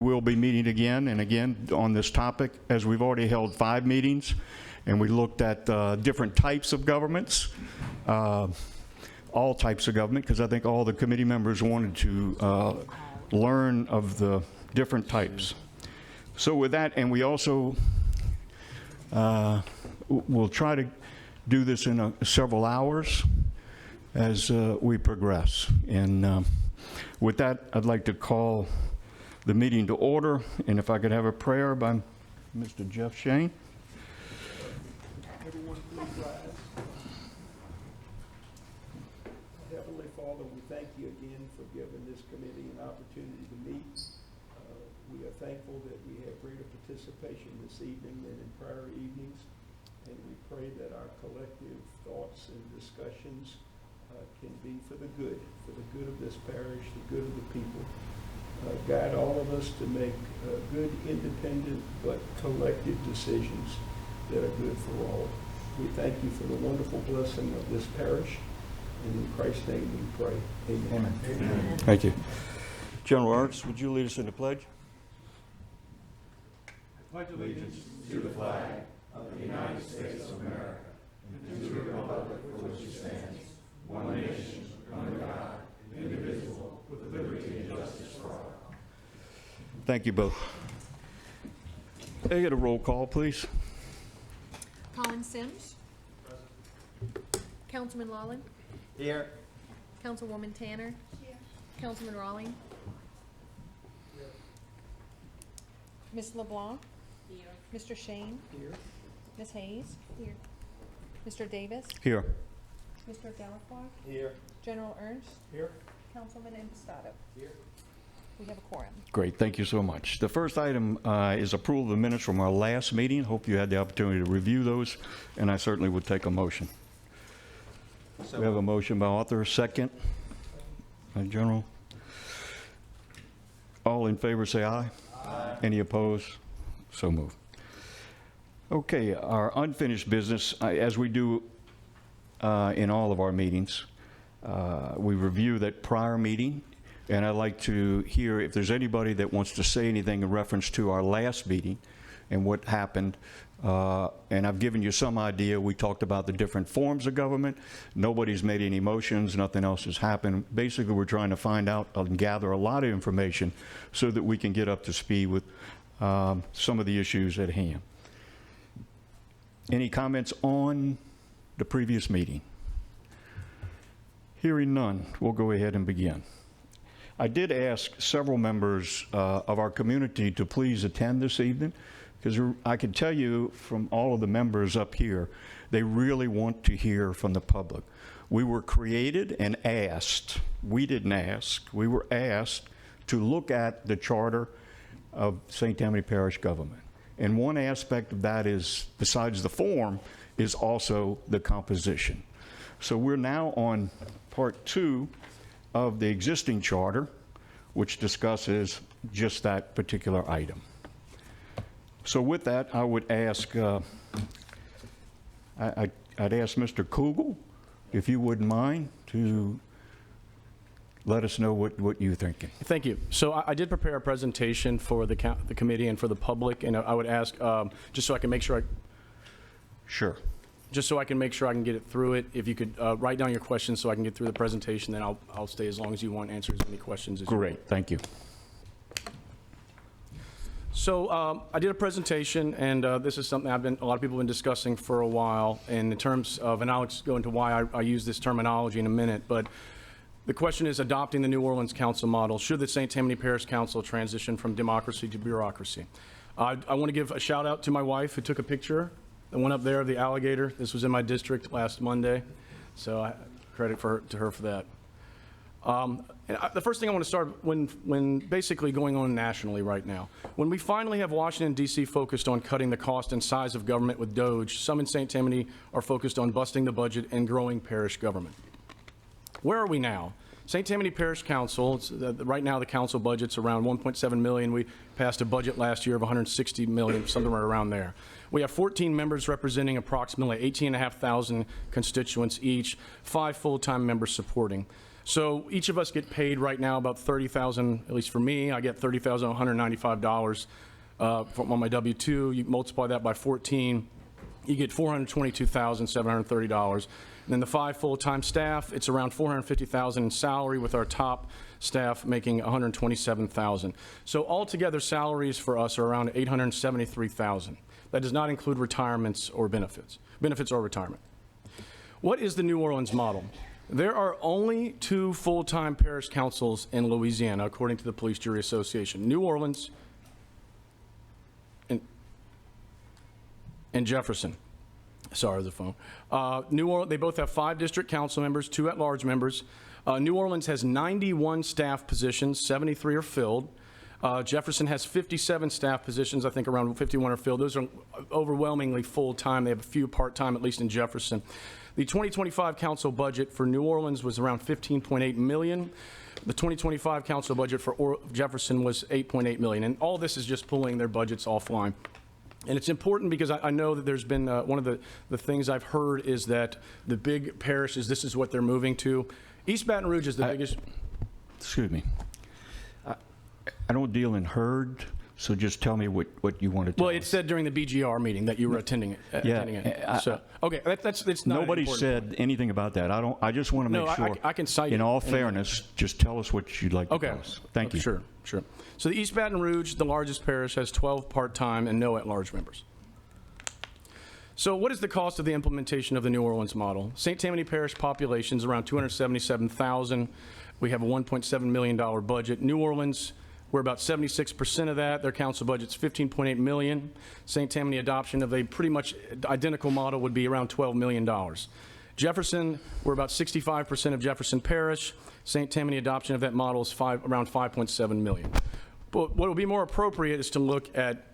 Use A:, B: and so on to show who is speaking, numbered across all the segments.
A: We'll be meeting again and again on this topic, as we've already held 5 meetings, and we looked at different types of governments, all types of government, because I think all the committee members wanted to learn of the different types. So with that, and we also we'll try to do this in several hours as we progress. And with that, I'd like to call the meeting to order, and if I could have a prayer by Mr. Jeff Shane.
B: Everyone please rise. Heavenly Father, we thank you again for giving this committee an opportunity to meet. We are thankful that we have greater participation this evening than in prior evenings, and we pray that our collective thoughts and discussions can be for the good of this parish, the good of the people. Guide all of us to make good, independent, but collective decisions that are good for all. We thank you for the wonderful blessing of this parish, and in Christ's name we pray. Amen.
A: Amen. Amen. Thank you. General Ernst, would you lead us in the pledge?
C: I pledge allegiance to the flag of the United States of America and to the republic for which it stands, one nation, under God, indivisible, with liberty and justice for all.
A: Thank you both. Can I get a roll call, please?
D: Colin Sims. Present. Councilman Lawlin.
C: Here.
D: Councilwoman Tanner. Here. Councilman Rawling. Here. Ms. LeBlanc. Here. Mr. Shane.
B: Here.
D: Ms. Hayes. Here. Mr. Davis.
A: Here.
D: Mr. Delacroix.
B: Here.
D: General Ernst.
B: Here.
D: Councilman Impastato.
B: Here.
D: We have a quorum.
A: Great, thank you so much. The first item is approval of the minutes from our last meeting. Hope you had the opportunity to review those, and I certainly would take a motion. So we have a motion by author, second by General. All in favor say aye. Aye. Any opposed? So moved. Okay, our unfinished business, as we do in all of our meetings, we review that prior meeting. And I'd like to hear if there's anybody that wants to say anything in reference to our last meeting and what happened. And I've given you some idea. We talked about the different forms of government. Nobody's made any motions. Nothing else has happened. Basically, we're trying to find out and gather a lot of information so that we can get up to speed with some of the issues at hand. Any comments on the previous meeting? Hearing none, we'll go ahead and begin. I did ask several members of our community to please attend this evening, because I can tell you from all of the members up here, they really want to hear from the public. We were created and asked, we didn't ask, we were asked to look at the charter of St. Tammany Parish government. And one aspect of that is, besides the form, is also the composition. So we're now on part 2 of the existing charter, which discusses just that particular item. So with that, I would ask, I'd ask Mr. Kugel, if you wouldn't mind, to let us know what you're thinking.
E: Thank you. So I did prepare a presentation for the committee and for the public, and I would ask, just so I can make sure
A: Sure.
E: Just so I can make sure I can get it through it, if you could write down your questions so I can get through the presentation, then I'll stay as long as you want, answer as many questions as you want.
A: Great, thank you.
E: So I did a presentation, and this is something a lot of people have been discussing for a while, and in terms of, and I'll go into why I use this terminology in a minute, but the question is adopting the New Orleans Council model. Should the St. Tammany Parish Council transition from democracy to bureaucracy? I want to give a shout out to my wife who took a picture. The one up there, the alligator, this was in my district last Monday, so I credit to her for that. The first thing I want to start when basically going on nationally right now, when we finally have Washington, D.C. focused on cutting the cost and size of government with DOGE, some in St. Tammany are focused on busting the budget and growing parish government. Where are we now? St. Tammany Parish Council, right now the council budget's around $1.7 million. We passed a budget last year of $160 million, somewhere around there. We have 14 members representing approximately 18,500 constituents each, 5 full-time members supporting. So each of us get paid right now about $30,000, at least for me, I get $30,195 on my W-2. You multiply that by 14, you get $422,730. And then the 5 full-time staff, it's around $450,000 in salary, with our top staff making $127,000. So altogether, salaries for us are around $873,000. That does not include retirements or benefits or retirement. What is the New Orleans model? There are only 2 full-time parish councils in Louisiana, according to the Police Jury Association: New Orleans and Jefferson. Sorry, the phone. New Orleans, they both have 5 district council members, 2 at-large members. New Orleans has 91 staff positions, 73 are filled. Jefferson has 57 staff positions, I think around 51 are filled. Those are overwhelmingly full-time. They have a few part-time, at least in Jefferson. The 2025 council budget for New Orleans was around $15.8 million. The 2025 council budget for Jefferson was $8.8 million. And all this is just pulling their budgets offline. And it's important because I know that there's been, one of the things I've heard is that the big parishes, this is what they're moving to. East Baton Rouge is the biggest.
A: Excuse me. I don't deal in herd, so just tell me what you want to tell
E: Well,
A: us.
E: it said during the BGR meeting that you were attending it. So, okay, that's not
A: Nobody
E: important.
A: said anything about that. I just want to make
E: No,
A: sure.
E: I can cite
A: in
E: it.
A: all fairness, just tell us what you'd like to
E: Okay.
A: tell us. Thank you.
E: Sure. So the East Baton Rouge, the largest parish, has 12 part-time and no at-large members. So what is the cost of the implementation of the New Orleans model? St. Tammany Parish population is around 277,000. We have a $1.7 million budget. New Orleans, we're about 76% of that. Their council budget's $15.8 million. St. Tammany adoption of a pretty much identical model would be around $12 million. Jefferson, we're about 65% of Jefferson Parish. St. Tammany adoption of that model is around $5.7 million. But what would be more appropriate is to look at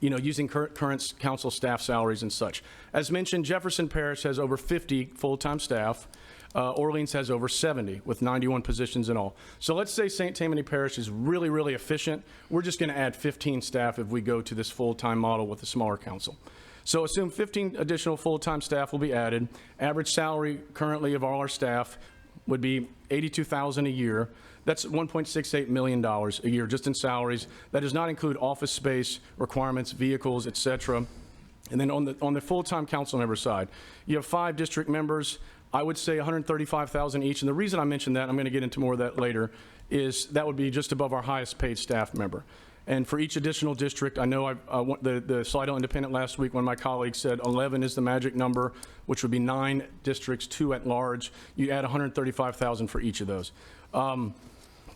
E: using current council staff salaries and such. As mentioned, Jefferson Parish has over 50 full-time staff. Orleans has over 70 with 91 positions in all. So let's say St. Tammany Parish is really, really efficient. We're just going to add 15 staff if we go to this full-time model with a smaller council. So assume 15 additional full-time staff will be added. Average salary currently of all our staff would be $82,000 a year. That's $1.68 million a year just in salaries. That does not include office space requirements, vehicles, et cetera. And then on the full-time council member side, you have 5 district members. I would say $135,000 each. And the reason I mentioned that, I'm going to get into more of that later, is that would be just above our highest paid staff member. And for each additional district, I know the Slidell Independent last week, one of my colleagues said 11 is the magic number, which would be 9 districts, 2 at large. You add $135,000 for each of those.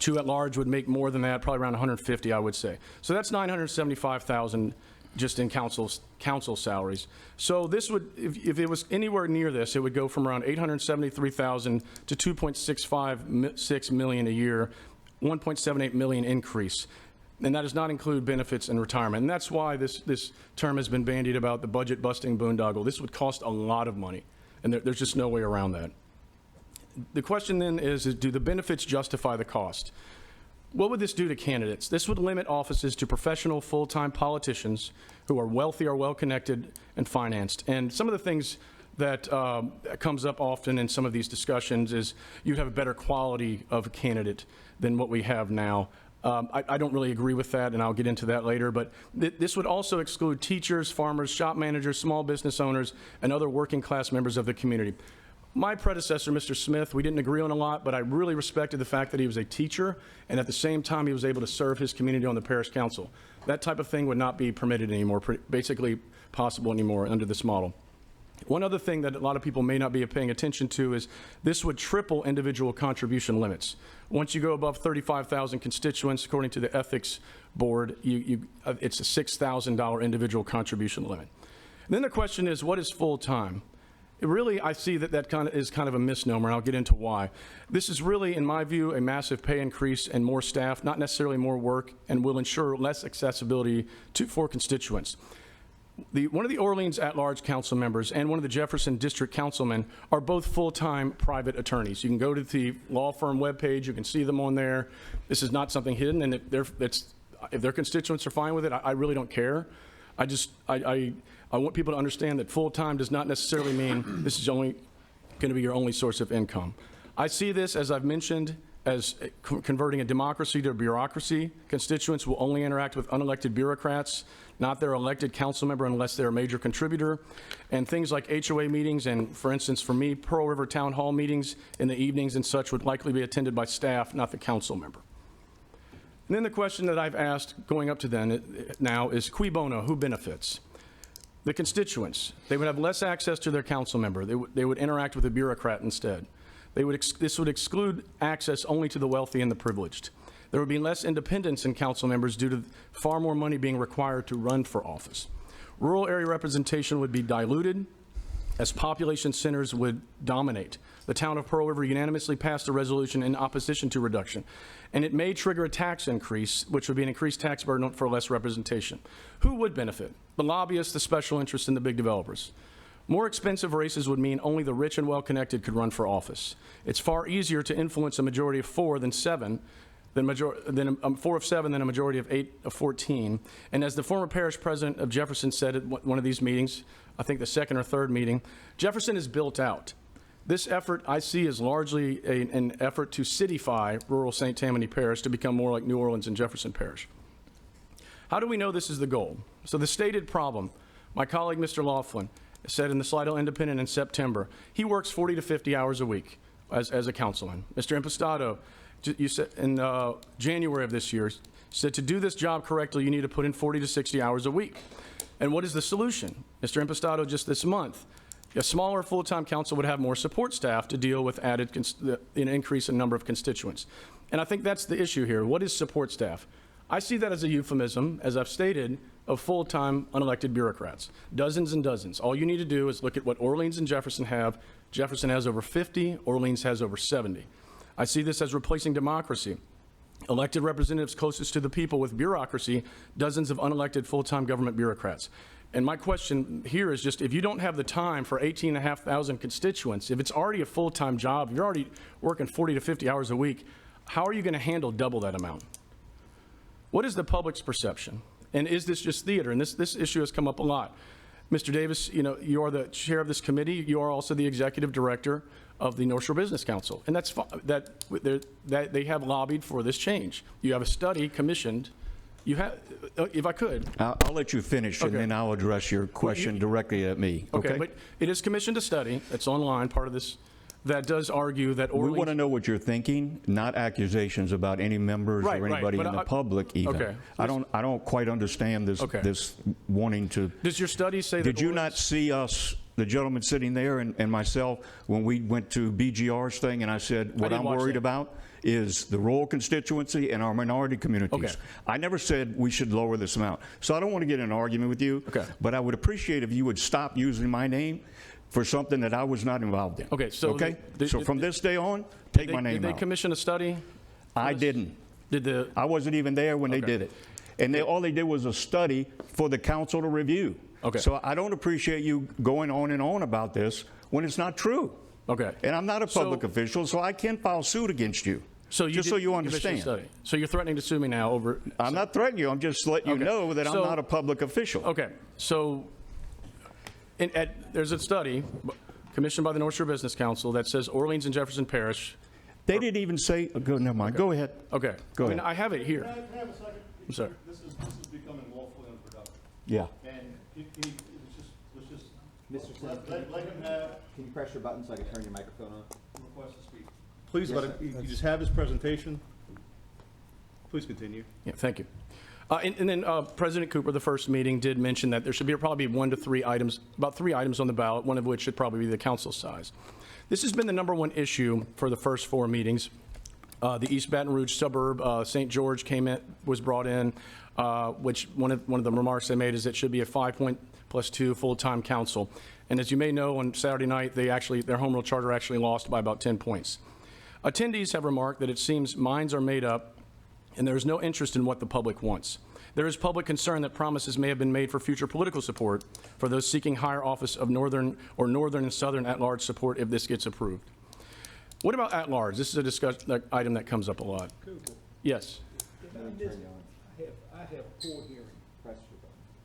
E: 2 at large would make more than that, probably around 150, I would say. So that's $975,000 just in council salaries. So this would, if it was anywhere near this, it would go from around $873,000 to $2.656 million a year, $1.78 million increase. And that does not include benefits and retirement. And that's why this term has been bandied about, the budget busting boondoggle. This would cost a lot of money, and there's just no way around that. The question then is do the benefits justify the cost? What would this do to candidates? This would limit offices to professional full-time politicians who are wealthy or well-connected and financed. And some of the things that comes up often in some of these discussions is you'd have a better quality of a candidate than what we have now. I don't really agree with that, and I'll get into that later, but this would also exclude teachers, farmers, shop managers, small business owners, and other working class members of the community. My predecessor, Mr. Smith, we didn't agree on a lot, but I really respected the fact that he was a teacher, and at the same time, he was able to serve his community on the parish council. That type of thing would not be permitted anymore, basically possible anymore under this model. One other thing that a lot of people may not be paying attention to is this would triple individual contribution limits. Once you go above 35,000 constituents, according to the ethics board, it's a $6,000 individual contribution limit. And then the question is, what is full-time? Really, I see that is kind of a misnomer, and I'll get into why. This is really, in my view, a massive pay increase and more staff, not necessarily more work, and will ensure less accessibility for constituents. One of the Orleans at-large council members and one of the Jefferson district councilmen are both full-time private attorneys. You can go to the law firm webpage, you can see them on there. This is not something hidden, and if their constituents are fine with it, I really don't care. I want people to understand that full-time does not necessarily mean this is only going to be your only source of income. I see this, as I've mentioned, as converting a democracy to a bureaucracy. Constituents will only interact with unelected bureaucrats, not their elected council member unless they're a major contributor. And things like HOA meetings and, for instance, for me, Pearl River Town Hall meetings in the evenings and such would likely be attended by staff, not the council member. And then the question that I've asked going up to then now is cui bono, who benefits? The constituents. They would have less access to their council member. They would interact with a bureaucrat instead. This would exclude access only to the wealthy and the privileged. There would be less independence in council members due to far more money being required to run for office. Rural area representation would be diluted as population centers would dominate. The town of Pearl River unanimously passed a resolution in opposition to reduction, and it may trigger a tax increase, which would be an increased tax burden for less representation. Who would benefit? The lobbyists, the special interests, and the big developers. More expensive races would mean only the rich and well-connected could run for office. It's far easier to influence a majority of 4 than 7, than 4 of 7 than a majority of 8 of 14. And as the former parish president of Jefferson said at one of these meetings, I think the second or third meeting, Jefferson is built out. This effort I see is largely an effort to cityfy rural St. Tammany Parish to become more like New Orleans and Jefferson Parish. How do we know this is the goal? So the stated problem, my colleague Mr. Laughlin said in the Slidell Independent in September, he works 40 to 50 hours a week as a councilman. Mr. Impostado, you said in January of this year, said to do this job correctly, you need to put in 40 to 60 hours a week. And what is the solution? Mr. Impostado just this month, a smaller full-time council would have more support staff to deal with an increase in number of constituents. And I think that's the issue here. What is support staff? I see that as a euphemism, as I've stated, of full-time unelected bureaucrats. Dozens and dozens. All you need to do is look at what Orleans and Jefferson have. Jefferson has over 50, Orleans has over 70. I see this as replacing democracy. Elected representatives closest to the people with bureaucracy, dozens of unelected full-time government bureaucrats. And my question here is just, if you don't have the time for 18,500 constituents, if it's already a full-time job, you're already working 40 to 50 hours a week, how are you going to handle double that amount? What is the public's perception? And is this just theater? And this issue has come up a lot. Mr. Davis, you know, you are the chair of this committee. You are also the executive director of the North Shore Business Council. And that's that they have lobbied for this change. You have a study commissioned. You have, if I could.
A: I'll let you finish, and then I'll address your question directly at me.
E: Okay, but it is commissioned a study. It's online, part of this, that does argue that Orleans.
A: We want to know what you're thinking, not accusations about any members or anybody in the public even.
E: Okay.
A: I don't quite understand this this wanting to.
E: Does your study say that
A: Did you not see us, the gentleman sitting there and myself, when we went to BGR's thing, and I said what I'm worried about is the rural constituency and our minority communities.
E: Okay.
A: I never said we should lower this amount. So I don't want to get in an argument with you, but I would appreciate if you would stop using my name for something that I was not involved in.
E: Okay, so
A: so from this day on, take my name out.
E: Did they commission a study?
A: I didn't.
E: Did
A: I wasn't even there when they did it. And all they did was a study for the council to review.
E: Okay.
A: So I don't appreciate you going on and on about this when it's not true.
E: Okay.
A: And I'm not a public official, so I can't file suit against you.
E: So
A: just so you understand.
E: So you're threatening to sue me now over.
A: I'm not threatening you. I'm just letting you know that I'm not a public official.
E: Okay. So there's a study commissioned by the North Shore Business Council that says Orleans and Jefferson Parish.
A: They didn't even say. Never mind. Go ahead.
E: Okay.
A: Go ahead.
E: I have it here.
C: Can I have a second?
E: I'm sorry.
C: This is becoming woefully unproductive.
A: Yeah.
C: And let's just
F: Mr.
C: let him have.
F: Can you press your button so I can turn your microphone on?
C: Request to speak. Please let him, you just have his presentation. Please continue.
E: Yeah, thank you. And then President Cooper, the first meeting, did mention that there should be probably 1 to 3 items, about 3 items on the ballot, one of which should probably be the council size. This has been the #1 issue for the first 4 meetings. The East Baton Rouge suburb, St. George was brought in, which one of the remarks they made is it should be a 5+2 full-time council. And as you may know, on Saturday night, their home rule charter actually lost by about 10 points. Attendees have remarked that it seems minds are made up and there is no interest in what the public wants. There is public concern that promises may have been made for future political support for those seeking higher office of northern and southern at-large support if this gets approved. What about at-large? This is a item that comes up a lot.
B: Cooper,
E: Yes.
B: if I missed, I have poor hearing.
F: Press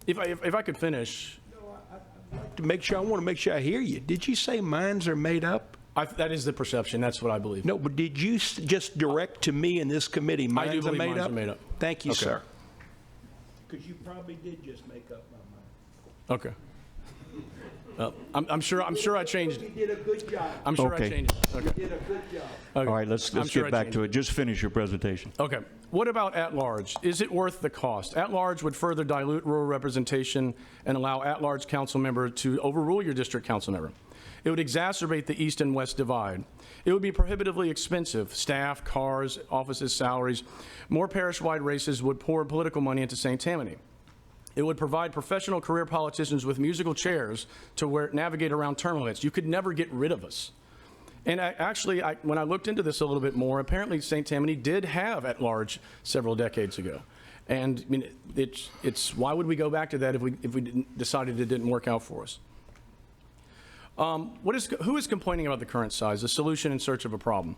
F: your button.
E: If I could finish.
B: No, I'd like to make sure, I want to make sure I hear you. Did you say minds are made up?
E: That is the perception. That's what I believe.
B: No, but did you just direct to me in this committee?
E: I do believe mines are made up.
B: Thank you,
E: Okay.
B: sir. Because you probably did just make up my mind.
E: Okay. I'm sure I changed
B: You
E: it.
B: did a good job.
E: I'm sure
A: Okay.
E: I changed it. Okay.
B: You did a good job.
E: Okay.
A: All right, let's
E: I'm sure
A: get
E: I
A: back
E: changed
A: to it. Just finish your presentation.
E: Okay. What about at-large? Is it worth the cost? At-large would further dilute rural representation and allow at-large council member to overrule your district council member. It would exacerbate the east and west divide. It would be prohibitively expensive. Staff, cars, offices, salaries. More parish-wide races would pour political money into St. Tammany. It would provide professional career politicians with musical chairs to navigate around term limits. You could never get rid of us. And when I looked into this a little bit more, apparently St. Tammany did have at-large several decades ago. And I mean, it's why would we go back to that if we decided it didn't work out for us? Who is complaining about the current size? The solution in search of a problem.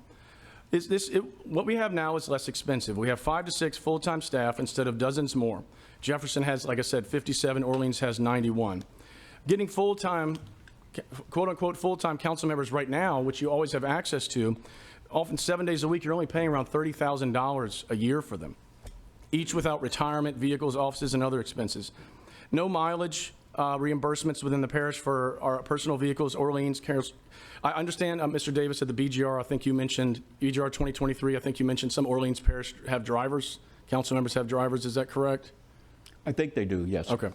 E: What we have now is less expensive. We have 5 to 6 full-time staff instead of dozens more. Jefferson has, like I said, 57. Orleans has 91. Getting full-time, quote-unquote, full-time council members right now, which you always have access to, often 7 days a week, you're only paying around $30,000 a year for them, each without retirement, vehicles, offices, and other expenses. No mileage reimbursements within the parish for our personal vehicles. Orleans, Carols. I understand, Mr. Davis, at the BGR, I think you mentioned, BGR 2023, I think you mentioned some Orleans parish have drivers, council members have drivers, is that correct?
A: I think they do, yes.
E: Okay.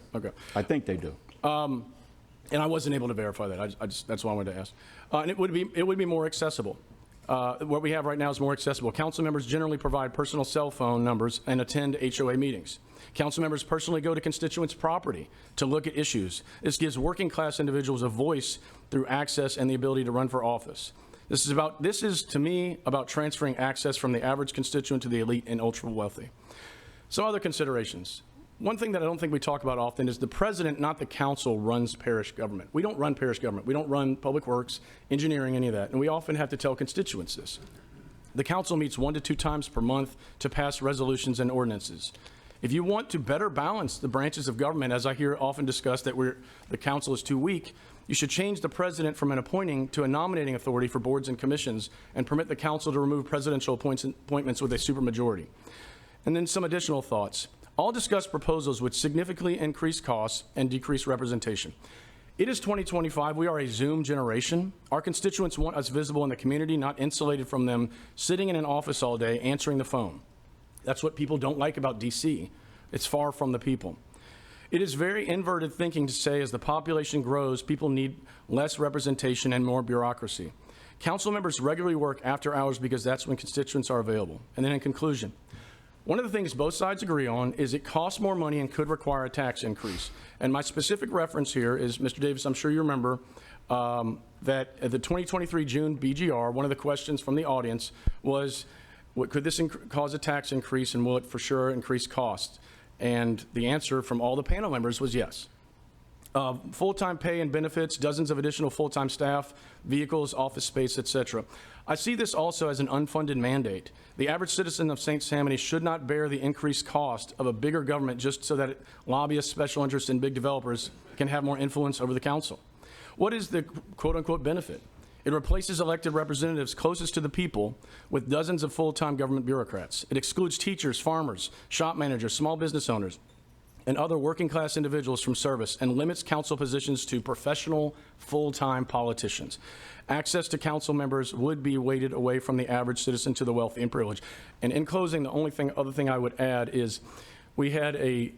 A: I think they do.
E: And I wasn't able to verify that. That's why I wanted to ask. And it would be more accessible. What we have right now is more accessible. Council members generally provide personal cell phone numbers and attend HOA meetings. Council members personally go to constituents' property to look at issues. This gives working class individuals a voice through access and the ability to run for office. This is to me about transferring access from the average constituent to the elite and ultra wealthy. Some other considerations. One thing that I don't think we talk about often is the president, not the council, runs parish government. We don't run parish government. We don't run public works, engineering, any of that. And we often have to tell constituents this. The council meets 1 to 2 times per month to pass resolutions and ordinances. If you want to better balance the branches of government, as I hear often discussed that the council is too weak, you should change the president from an appointing to a nominating authority for boards and commissions and permit the council to remove presidential appointments with a supermajority. And then some additional thoughts. All discussed proposals would significantly increase costs and decrease representation. It is 2025. We are a Zoom generation. Our constituents want us visible in the community, not insulated from them, sitting in an office all day, answering the phone. That's what people don't like about DC. It's far from the people. It is very inverted thinking to say as the population grows, people need less representation and more bureaucracy. Council members regularly work after hours because that's when constituents are available. And then in conclusion, one of the things both sides agree on is it costs more money and could require a tax increase. And my specific reference here is, Mr. Davis, I'm sure you remember that at the 2023 June BGR, one of the questions from the audience was, could this cause a tax increase and will it for sure increase costs? And the answer from all the panel members was yes. Full-time pay and benefits, dozens of additional full-time staff, vehicles, office space, etc. I see this also as an unfunded mandate. The average citizen of St. Tammany should not bear the increased cost of a bigger government just so that lobbyists, special interests, and big developers can have more influence over the council. What is the quote-unquote benefit? It replaces elected representatives closest to the people with dozens of full-time government bureaucrats. It excludes teachers, farmers, shop managers, small business owners, and other working class individuals from service and limits council positions to professional full-time politicians. Access to council members would be weighted away from the average citizen to the wealthy and privileged. And in closing, the other thing I would add is we had a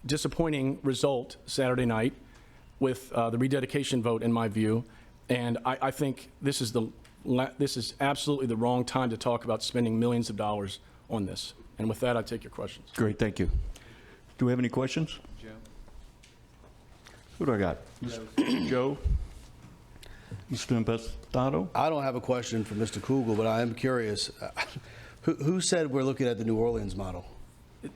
E: disappointing result Saturday night with the rededication vote, in my view. And I think this is absolutely the wrong time to talk about spending millions of dollars on this. And with that, I take your questions.
A: Great, thank you. Do we have any questions?
F: Joe.
A: Who do I got? Joe? Mr. Impastato?
G: I don't have a question for Mr. Kugel, but I am curious. Who said we're looking at the New Orleans model?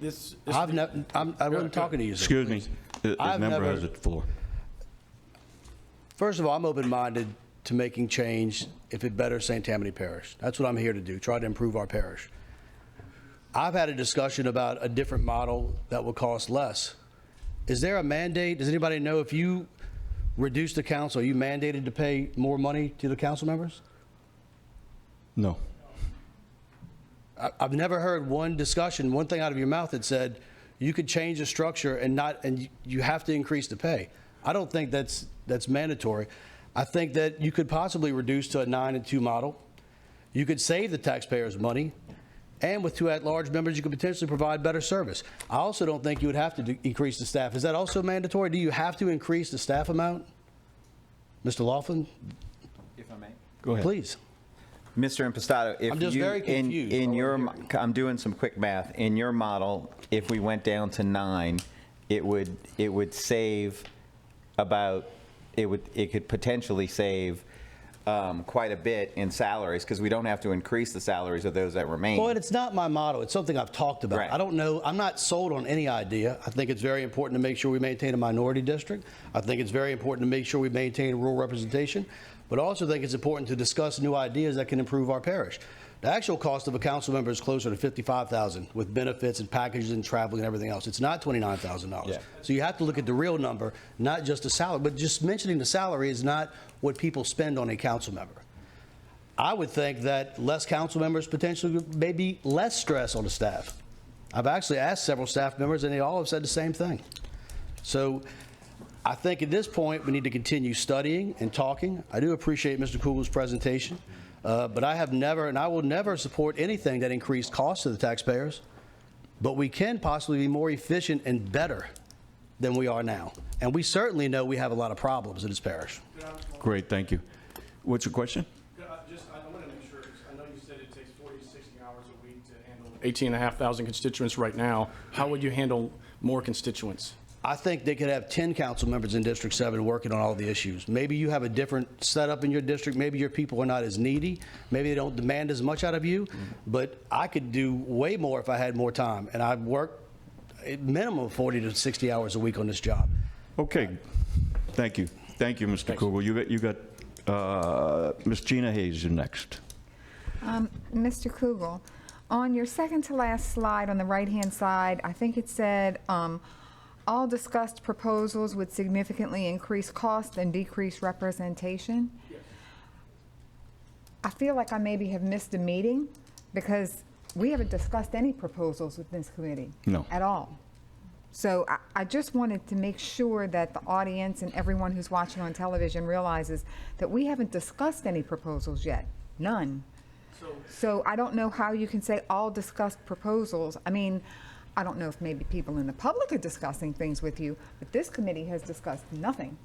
G: I wasn't talking to you, sir.
A: Excuse me. The
G: I've
A: member
G: never-
A: has the floor.
G: First of all, I'm open-minded to making change if it betters St. Tammany Parish. That's what I'm here to do, try to improve our parish. I've had a discussion about a different model that will cost less. Is there a mandate? Does anybody know if you reduce the council, are you mandated to pay more money to the council members?
A: No.
G: I've never heard one discussion, one thing out of your mouth that said you could change the structure and you have to increase the pay. I don't think that's mandatory. I think that you could possibly reduce to a 9 and 2 model. You could save the taxpayers money, and with 2 at-large members, you could potentially provide better service. I also don't think you would have to increase the staff. Is that also mandatory? Do you have to increase the staff amount? Mr. Laughlin,
F: If I may.
A: Go ahead.
G: please.
F: Mr. Impastato, if
G: I'm just
F: you,
G: very confused.
F: in your, I'm doing some quick math. In your model, if we went down to 9, it would save about, it could potentially save quite a bit in salaries, because we don't have to increase the salaries of those that remain.
G: Well, it's not my motto. It's something I've talked about.
F: Right.
G: I don't know. I'm not sold on any idea. I think it's very important to make sure we maintain a minority district. I think it's very important to make sure we maintain rural representation. But I also think it's important to discuss new ideas that can improve our parish. The actual cost of a council member is closer to $55,000 with benefits and packages and traveling and everything else. It's not $29,000.
F: Yeah.
G: So you have to look at the real number, not just the salary. But just mentioning the salary is not what people spend on a council member. I would think that less council members potentially maybe less stress on the staff. I've actually asked several staff members, and they all have said the same thing. So I think at this point, we need to continue studying and talking. I do appreciate Mr. Kugel's presentation, but I have never, and I will never support anything that increased costs to the taxpayers. But we can possibly be more efficient and better than we are now. And we certainly know we have a lot of problems in this parish.
A: Great, thank you. What's your question?
E: I want to make sure, I know you said it takes 40 to 60 hours a week to handle 18,500 constituents right now. How would you handle more constituents?
G: I think they could have 10 council members in District 7 working on all the issues. Maybe you have a different setup in your district. Maybe your people are not as needy. Maybe they don't demand as much out of you. But I could do way more if I had more time. And I've worked a minimum of 40 to 60 hours a week on this job.
A: Okay, thank you. Thank you, Mr. Kugel. You got Ms. Gina Hayes, you're next.
H: Mr. Kugel, on your second to last slide on the right-hand side, I think it said, all discussed proposals would significantly increase cost and decrease representation. I feel like I maybe have missed a meeting because we haven't discussed any proposals with this committee.
A: No.
H: At all. So I just wanted to make sure that the audience and everyone who's watching on television realizes that we haven't discussed any proposals yet. None. So I don't know how you can say all discussed proposals. I mean, I don't know if maybe people in the public are discussing things with you, but this committee has discussed nothing.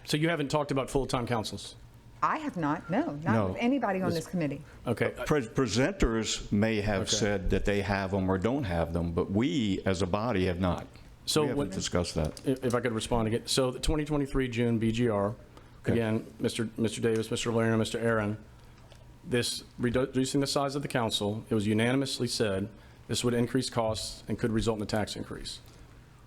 E: So you haven't talked about full-time councils?
H: I have not, no, not
A: No.
H: with anybody on this committee.
E: Okay.
A: Presenters may have
E: Okay.
A: said that they have them or don't have them, but we, as a body, have not.
E: So
A: We
E: what-
A: haven't discussed that.
E: If I could respond again. So the 2023 June BGR,
A: Okay.
E: again, Mr. Davis, Mr. Lerner, Mr. Aaron, this reducing the size of the council, it was unanimously said this would increase costs and could result in a tax increase.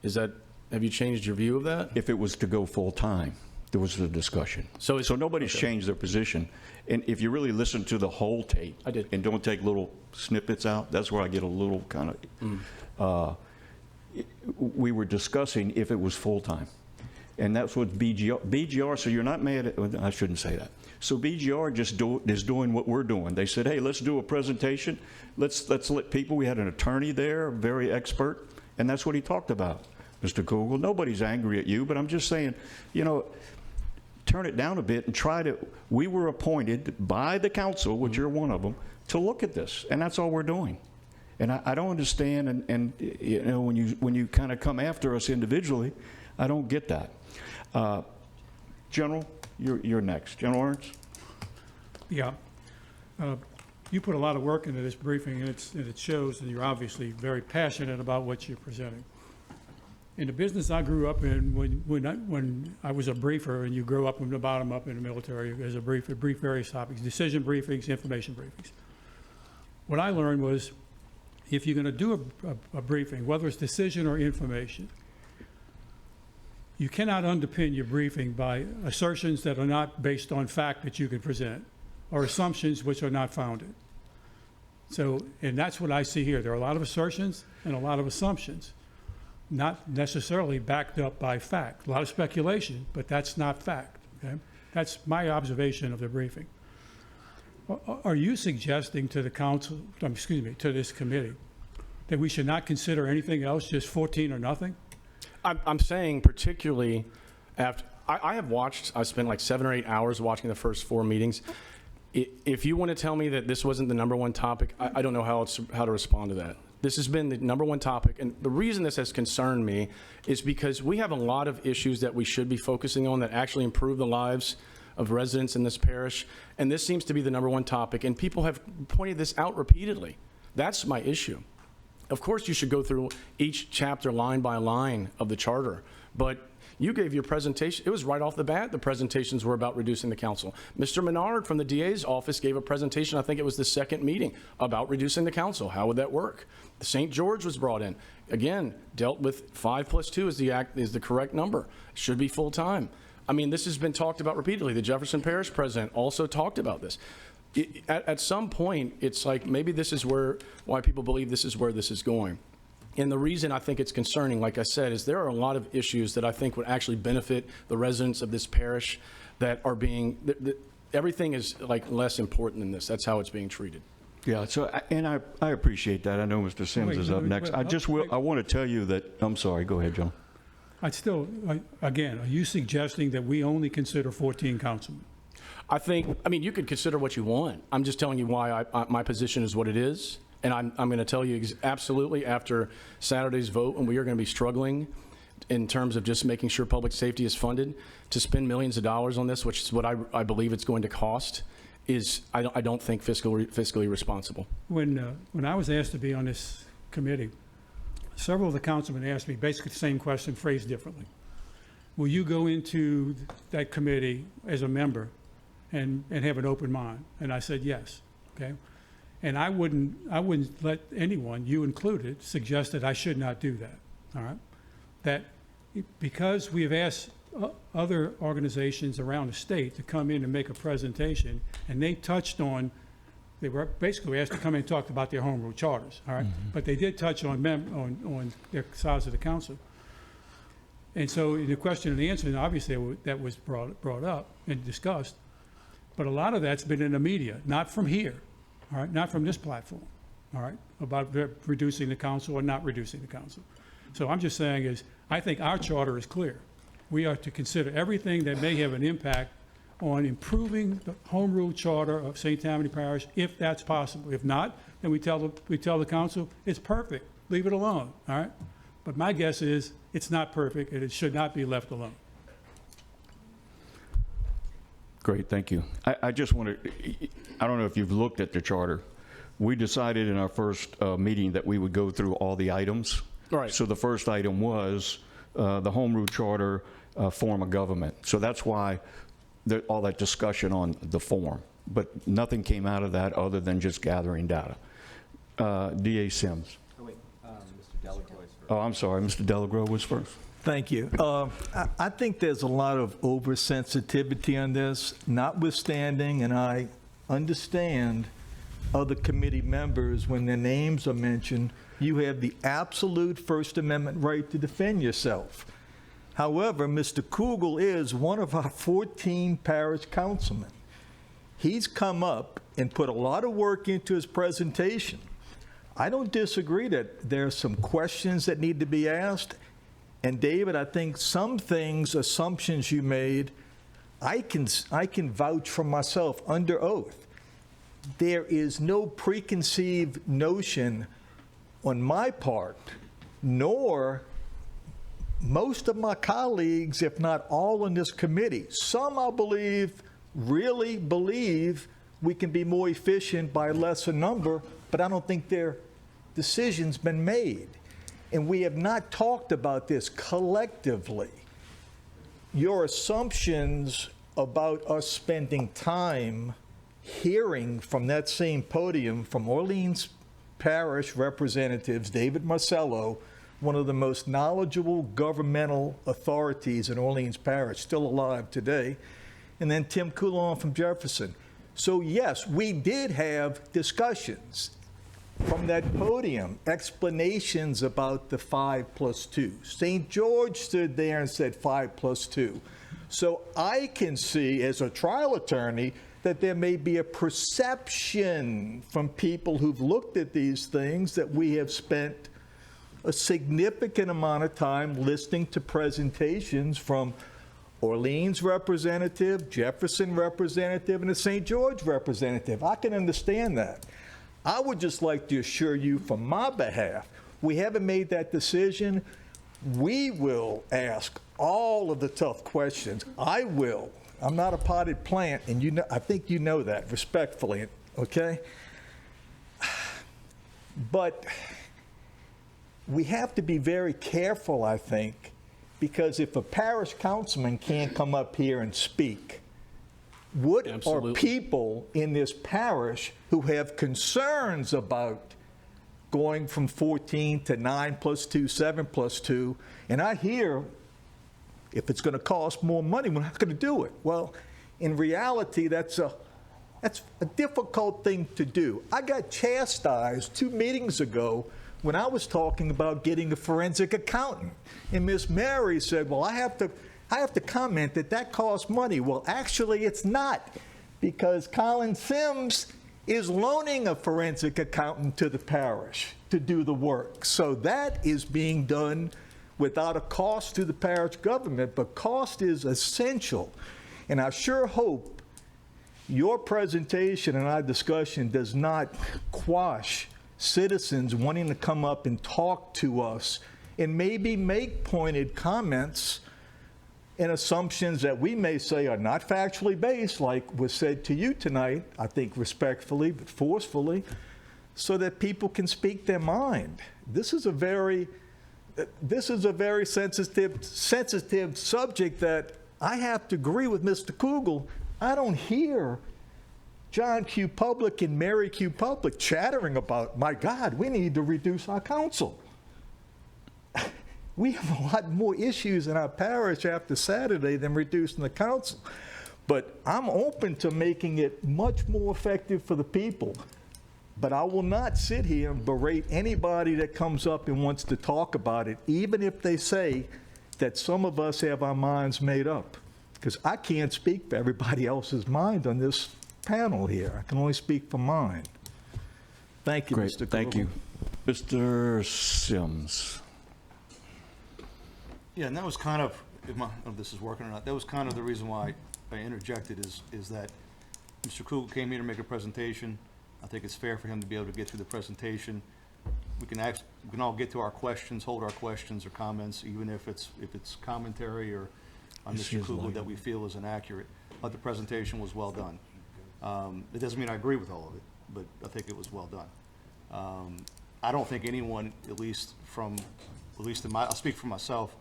E: Have you changed your view of that?
A: If it was to go full-time, there was a discussion.
E: So it's-
A: nobody's
E: okay.
A: changed their position. And if you really listen to the whole tape.
E: I did.
A: And don't take little snippets out, that's where I get a little kind of, we were discussing if it was full-time. And that's what BGR, so you're not mad at, I shouldn't say that. So BGR is doing what we're doing. They said, hey, let's do a presentation. Let's let people, we had an attorney there, very expert, and that's what he talked about, Mr. Kugel. Nobody's angry at you, but I'm just saying, turn it down a bit and we were appointed by the council, which you're one of them, to look at this, and that's all we're doing. And I don't understand, and when you kind of come after us individually, I don't get that. General, you're next. General Ernst?
I: Yeah. You put a lot of work into this briefing, and it shows that you're obviously very passionate about what you're presenting. In the business I grew up in, when I was a briefer, and you grow up from the bottom up in the military as a briefer, brief various topics, decision briefings, information briefings. What I learned was, if you're going to do a briefing, whether it's decision or information, you cannot underpin your briefing by assertions that are not based on fact that you can present, or assumptions which are not founded. So, and that's what I see here. There are a lot of assertions and a lot of assumptions, not necessarily backed up by fact. A lot of speculation, but that's not fact. Okay? That's my observation of the briefing. Are you suggesting to the council, excuse me, to this committee, that we should not consider anything else, just 14 or nothing?
E: I'm saying particularly after, I have watched, I spent like 7 or 8 hours watching the first 4 meetings. If you want to tell me that this wasn't the #1 topic, I don't know how to respond to that. This has been the #1 topic, and the reason this has concerned me is because we have a lot of issues that we should be focusing on that actually improve the lives of residents in this parish, and this seems to be the #1 topic, and people have pointed this out repeatedly. That's my issue. Of course, you should go through each chapter line by line of the charter, but you gave your presentation, it was right off the bat, the presentations were about reducing the council. Mr. Menard from the DA's office gave a presentation, I think it was the 2nd meeting, about reducing the council. How would that work? St. George was brought in. Again, dealt with 5 + 2 is the correct number. It should be full-time. I mean, this has been talked about repeatedly. The Jefferson Parish president also talked about this. At some point, it's like maybe this is why people believe this is where this is going. And the reason I think it's concerning, like I said, is there are a lot of issues that I think would actually benefit the residents of this parish that are being, everything is like less important than this. That's how it's being treated.
A: Yeah, so, and I appreciate that. I know Mr. Sims is up next. I want to tell you that, I'm sorry, go ahead, John.
I: Again, are you suggesting that we only consider 14 councilmen?
E: I mean, you could consider what you want. I'm just telling you why my position is what it is. And I'm going to tell you absolutely after Saturday's vote, and we are going to be struggling in terms of just making sure public safety is funded, to spend millions of dollars on this, which is what I believe it's going to cost, is I don't think fiscally responsible.
I: When I was asked to be on this committee, several of the councilmen asked me basically the same question, phrased differently. Will you go into that committee as a member and have an open mind? And I said yes, okay? And I wouldn't let anyone, you included, suggest that I should not do that, all right? That because we have asked other organizations around the state to come in and make a presentation, and they touched on, they were basically asked to come in and talk about their home rule charters, all right? Mm-hmm. But they did touch on their size of the council. And so in the question and answer, obviously that was brought up and discussed, but a lot of that's been in the media, not from here. All right, not from this platform, all right, about reducing the council or not reducing the council. So I'm just saying is, I think our charter is clear. We are to consider everything that may have an impact on improving the home rule charter of St. Tammany Parish, if that's possible. If not, then we tell the council, it's perfect, leave it alone, all right? But my guess is, it's not perfect, and it should not be left alone.
A: Great, thank you. I just want to, I don't know if you've looked at the charter. We decided in our first meeting that we would go through all the items.
E: Right.
A: So the first item was the home rule charter form of government. So that's why all that discussion on the form. But nothing came out of that other than just gathering data. DA Sims.
J: Oh, wait, Mr. Delagro is first.
A: Oh, I'm sorry, Mr. Delagro was first.
K: Thank you. I think there's a lot of oversensitivity on this, notwithstanding, and I understand other committee members, when their names are mentioned, you have the absolute First Amendment right to defend yourself. However, Mr. Kugel is one of our 14 parish councilmen. He's come up and put a lot of work into his presentation. I don't disagree that there are some questions that need to be asked. And David, I think some things, assumptions you made, I can vouch for myself under oath. There is no preconceived notion on my part, nor most of my colleagues, if not all in this committee. Some, I believe, really believe we can be more efficient by a lesser number, but I don't think their decision's been made. And we have not talked about this collectively. Your assumptions about us spending time hearing from that same podium from Orleans Parish representatives, David Marcello, one of the most knowledgeable governmental authorities in Orleans Parish, still alive today, and then Tim Coulon from Jefferson. So yes, we did have discussions from that podium, explanations about the 5+2. St. George stood there and said 5+2. So I can see, as a trial attorney, that there may be a perception from people who've looked at these things that we have spent a significant amount of time listening to presentations from Orleans representative, Jefferson representative, and a St. George representative. I can understand that. I would just like to assure you from my behalf, we haven't made that decision. We will ask all of the tough questions. I will. I'm not a potted plant, and you know, I think you know that, respectfully, okay? But we have to be very careful, I think, because if a parish councilman can't come up here and speak, what
E: Absolutely.
K: are people in this parish who have concerns about going from 14 to 9 plus 2, 7 plus 2, and I hear if it's going to cost more money, we're not going to do it. Well, in reality, that's a difficult thing to do. I got chastised 2 meetings ago when I was talking about getting a forensic accountant. And Miss Mary said, well, I have to comment that costs money. Well, actually, it's not, because Colin Sims is loaning a forensic accountant to the parish to do the work. So that is being done without a cost to the parish government, but cost is essential. And I sure hope your presentation and our discussion does not quash citizens wanting to come up and talk to us and maybe make pointed comments and assumptions that we may say are not factually based, like was said to you tonight, I think respectfully but forcefully, so that people can speak their mind. This is a very sensitive subject that I have to agree with Mr. Kugel. I don't hear John Q. Public and Mary Q. Public chattering about, my God, we need to reduce our council. We have a lot more issues in our parish after Saturday than reducing the council. But I'm open to making it much more effective for the people. But I will not sit here and berate anybody that comes up and wants to talk about it, even if they say that some of us have our minds made up. Because I can't speak for everybody else's mind on this panel here. I can only speak for mine. Thank you,
A: Great,
K: Mr.
A: thank
K: Kugel.
A: you. Mr. Sims.
L: Yeah, and that was kind of, if this is working or not, that was kind of the reason why I interjected is that Mr. Kugel came here to make a presentation. I think it's fair for him to be able to get through the presentation. We can all get to our questions, hold our questions or comments, even if it's commentary or on Mr. Kugel that we feel is inaccurate. But the presentation was well done. It doesn't mean I agree with all of it, but I think it was well done. I don't think anyone, at least in my, I'll speak for myself,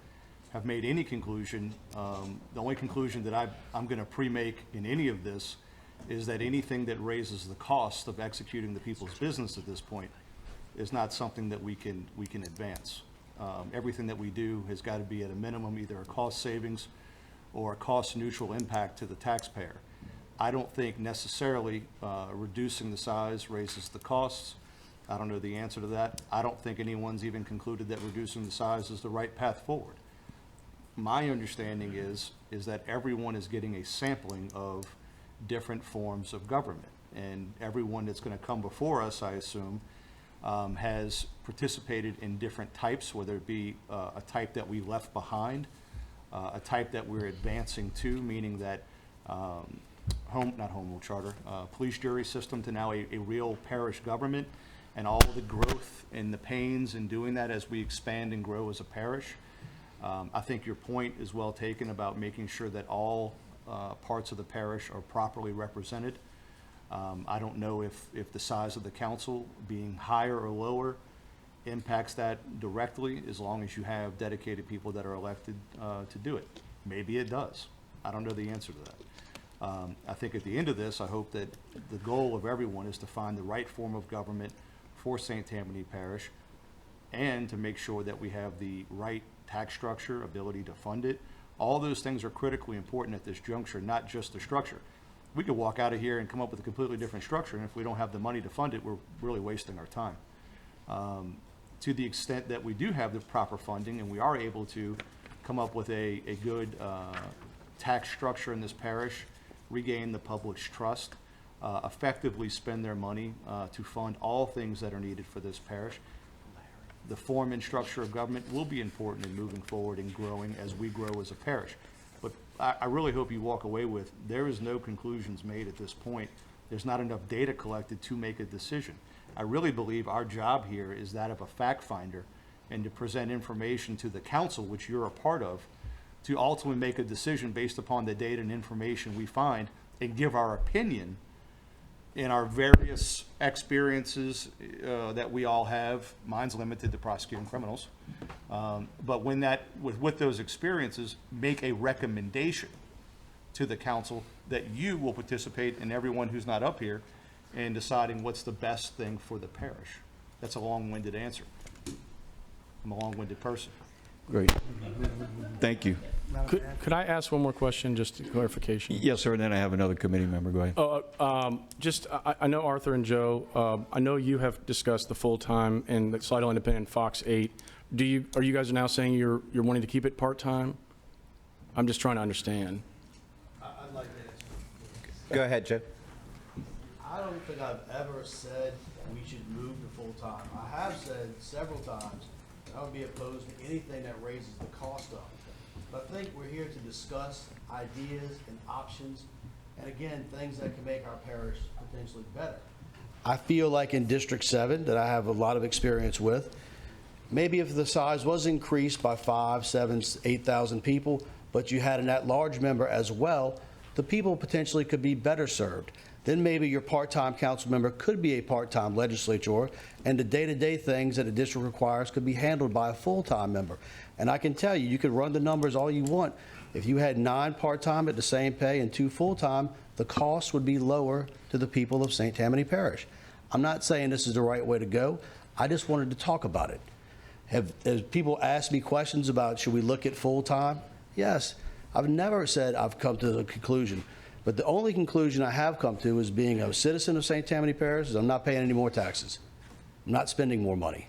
L: have made any conclusion. The only conclusion that I'm going to pre-make in any of this is that anything that raises the cost of executing the people's business at this point is not something that we can advance. Everything that we do has got to be at a minimum either a cost savings or a cost neutral impact to the taxpayer. I don't think necessarily reducing the size raises the costs. I don't know the answer to that. I don't think anyone's even concluded that reducing the size is the right path forward. My understanding is that everyone is getting a sampling of different forms of government, and everyone that's going to come before us, I assume, has participated in different types, whether it be a type that we left behind, a type that we're advancing to, meaning that police jury system to now a real parish government, and all the growth and the pains in doing that as we expand and grow as a parish. I think your point is well taken about making sure that all parts of the parish are properly represented. I don't know if the size of the council being higher or lower impacts that directly, as long as you have dedicated people that are elected to do it. Maybe it does. I don't know the answer to that. I think at the end of this, I hope that the goal of everyone is to find the right form of government for St. Tammany Parish, and to make sure that we have the right tax structure, ability to fund it. All those things are critically important at this juncture, not just the structure. We could walk out of here and come up with a completely different structure, and if we don't have the money to fund it, we're really wasting our time. To the extent that we do have the proper funding and we are able to come up with a good tax structure in this parish regain the public's trust, effectively spend their money to fund all things that are needed for this parish. The form and structure of government will be important in moving forward and growing as we grow as a parish. But I really hope you walk away with, there is no conclusions made at this point. There's not enough data collected to make a decision. I really believe our job here is that of a fact finder and to present information to the council, which you're a part of, to ultimately make a decision based upon the data and information we find and give our opinion in our various experiences that we all have. Mine's limited to prosecuting criminals. But when with those experiences, make a recommendation to the council that you will participate, and everyone who's not up here, in deciding what's the best thing for the parish. That's a long-winded answer. I'm a long-winded person.
A: Great. Thank you.
E: Could I ask one more question, just clarification?
A: Yes, sir, and then I have another committee member. Go ahead.
E: I know Arthur and Joe, I know you have discussed the full-time and the Slidell Independent Fox 8. Are you guys now saying you're wanting to keep it part-time? I'm just trying to understand.
G: I'd like to answer.
F: Go ahead, Joe.
G: I don't think I've ever said we should move to full-time. I have said several times that I would be opposed to anything that raises the cost up. But I think we're here to discuss ideas and options, and again, things that can make our parish potentially better. I feel like in District 7, that I have a lot of experience with, maybe if the size was increased by 5, 7, 8,000 people, but you had an at-large member as well, the people potentially could be better served. Then maybe your part-time council member could be a part-time legislator, and the day-to-day things that a district requires could be handled by a full-time member. And I can tell you, you could run the numbers all you want. If you had 9 part-time at the same pay and 2 full-time, the cost would be lower to the people of St. Tammany Parish. I'm not saying this is the right way to go. I just wanted to talk about it. Has people asked me questions about should we look at full-time? Yes. I've never said I've come to the conclusion. But the only conclusion I have come to is being a citizen of St. Tammany Parish is I'm not paying any more taxes. I'm not spending more money.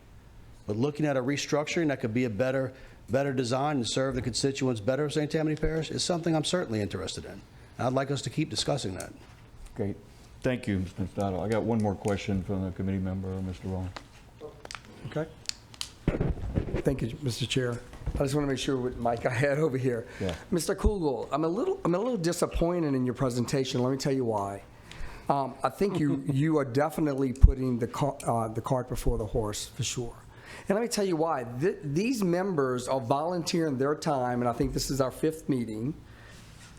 G: But looking at a restructuring that could be a better design and serve the constituents better of St. Tammany Parish is something I'm certainly interested in. And I'd like us to keep discussing that.
A: Great. Thank you, Mr. Stottle. I got one more question from the committee member, Mr. Rowland.
M: Okay. Thank you, Mr. Chair. I just want to make sure what mic I had over here.
A: Yeah.
M: Mr. Kugel, I'm a little disappointed in your presentation. Let me tell you why. I think you are definitely putting the cart before the horse, for sure. And let me tell you why. These members are volunteering their time, and I think this is our 5th meeting,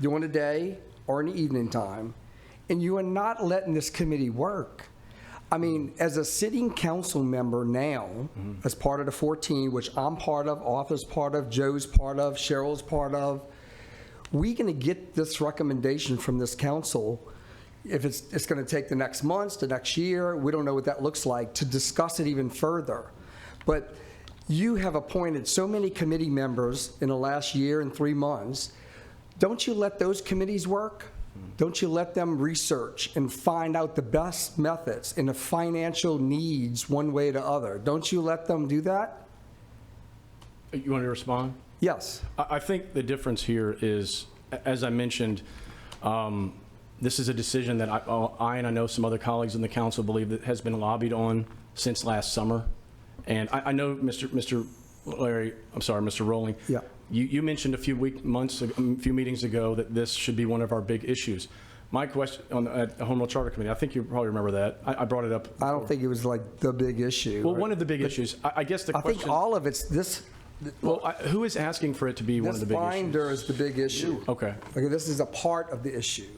M: during the day or in the evening time, and you are not letting this committee work. I mean, as a sitting council member now, as part of the 14, which I'm part of, Arthur's part of, Joe's part of, Cheryl's part of, we're going to get this recommendation from this council. If it's going to take the next months, the next year, we don't know what that looks like, to discuss it even further. But you have appointed so many committee members in the last year and 3 months. Don't you let those committees work? Don't you let them research and find out the best methods and the financial needs one way or the other? Don't you let them do that?
E: You want to respond?
M: Yes.
E: I think the difference here is, as I mentioned, this is a decision that I and I know some other colleagues in the council believe that has been lobbied on since last summer. And I know Mr. Rowling.
M: Yeah.
E: You mentioned a few meetings ago that this should be one of our big issues. My question at the Home Rule Charter Committee, I think you probably remember that. I brought it up.
M: I don't think it was like the big issue.
E: Well, one of the big issues. I guess the question.
M: I think all of it's this.
E: Well, who is asking for it to be one of the big issues?
M: This binder is the big issue.
E: Okay.
M: Okay, this is a part of the issue.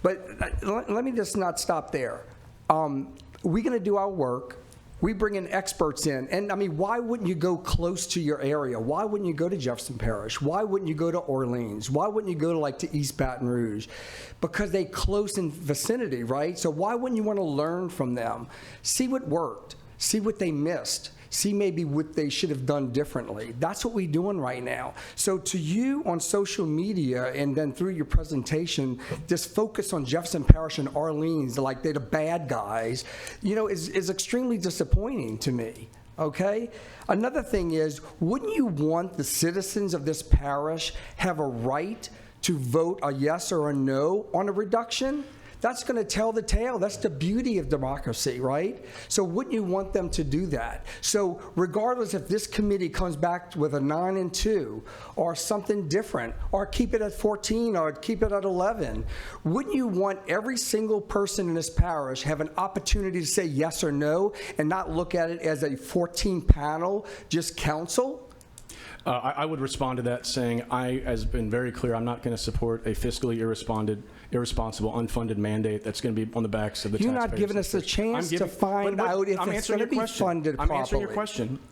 M: But let me just not stop there. We're going to do our work. We bring in experts in. And I mean, why wouldn't you go close to your area? Why wouldn't you go to Jefferson Parish? Why wouldn't you go to Orleans? Why wouldn't you go to East Baton Rouge? Because they close in vicinity, right? So why wouldn't you want to learn from them? See what worked. See what they missed. See maybe what they should have done differently. That's what we're doing right now. So to you on social media and then through your presentation, just focus on Jefferson Parish and Orleans like they're the bad guys, is extremely disappointing to me, okay? Another thing is, wouldn't you want the citizens of this parish have a right to vote a yes or a no on a reduction, that's going to tell the tale. That's the beauty of democracy, right? So wouldn't you want them to do that? So regardless if this committee comes back with a 9 and 2 or something different, or keep it at 14 or keep it at 11, wouldn't you want every single person in this parish have an opportunity to say yes or no and not look at it as a 14 panel, just council?
E: I would respond to that saying, has been very clear, I'm not going to support a fiscally irresponsible, unfunded mandate that's going to be on the backs of the taxpayers.
M: You're not giving us a chance to find out if it's going to be funded properly.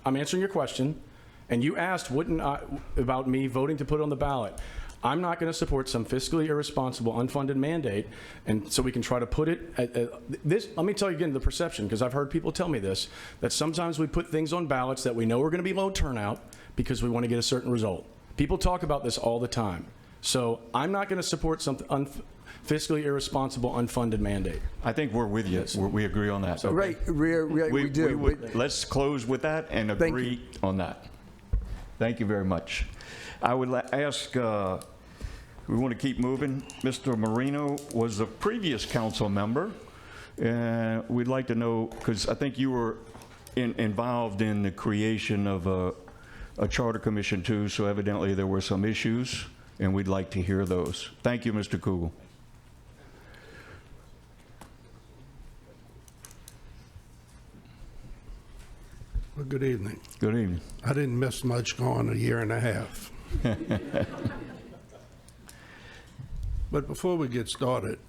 E: I'm answering your question, and you asked about me voting to put it on the ballot. I'm not going to support some fiscally irresponsible, unfunded mandate, and so we can try to put it this. Let me tell you again the perception, because I've heard people tell me this, that sometimes we put things on ballots that we know are going to be low turnout because we want to get a certain result. People talk about this all the time. So I'm not going to support some fiscally irresponsible, unfunded mandate.
A: I think we're with you. We agree on that.
M: Right, we do.
A: Let's close with that and agree on that. Thank you very much. I would ask, we want to keep moving. Mr. Marino was a previous council member, and we'd like to know, because I think you were involved in the creation of a charter commission too, so evidently there were some issues, and we'd like to hear those. Thank you, Mr. Kugel.
N: Well, good evening.
A: Good evening.
N: I didn't miss much going a year and a half. But before we get started,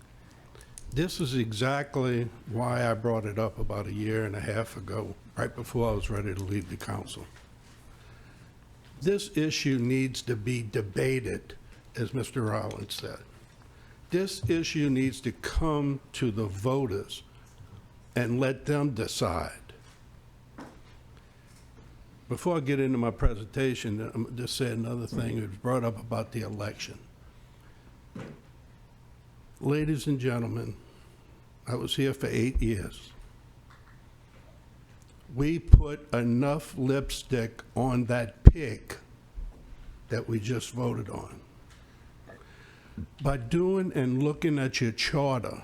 N: this is exactly why I brought it up about a year and a half ago, right before I was ready to leave the council. This issue needs to be debated, as Mr. Rollins said. This issue needs to come to the voters and let them decide. Before I get into my presentation, I'm going to just say another thing. It was brought up about the election. Ladies and gentlemen, I was here for 8 years. We put enough lipstick on that pig that we just voted on. By doing and looking at your charter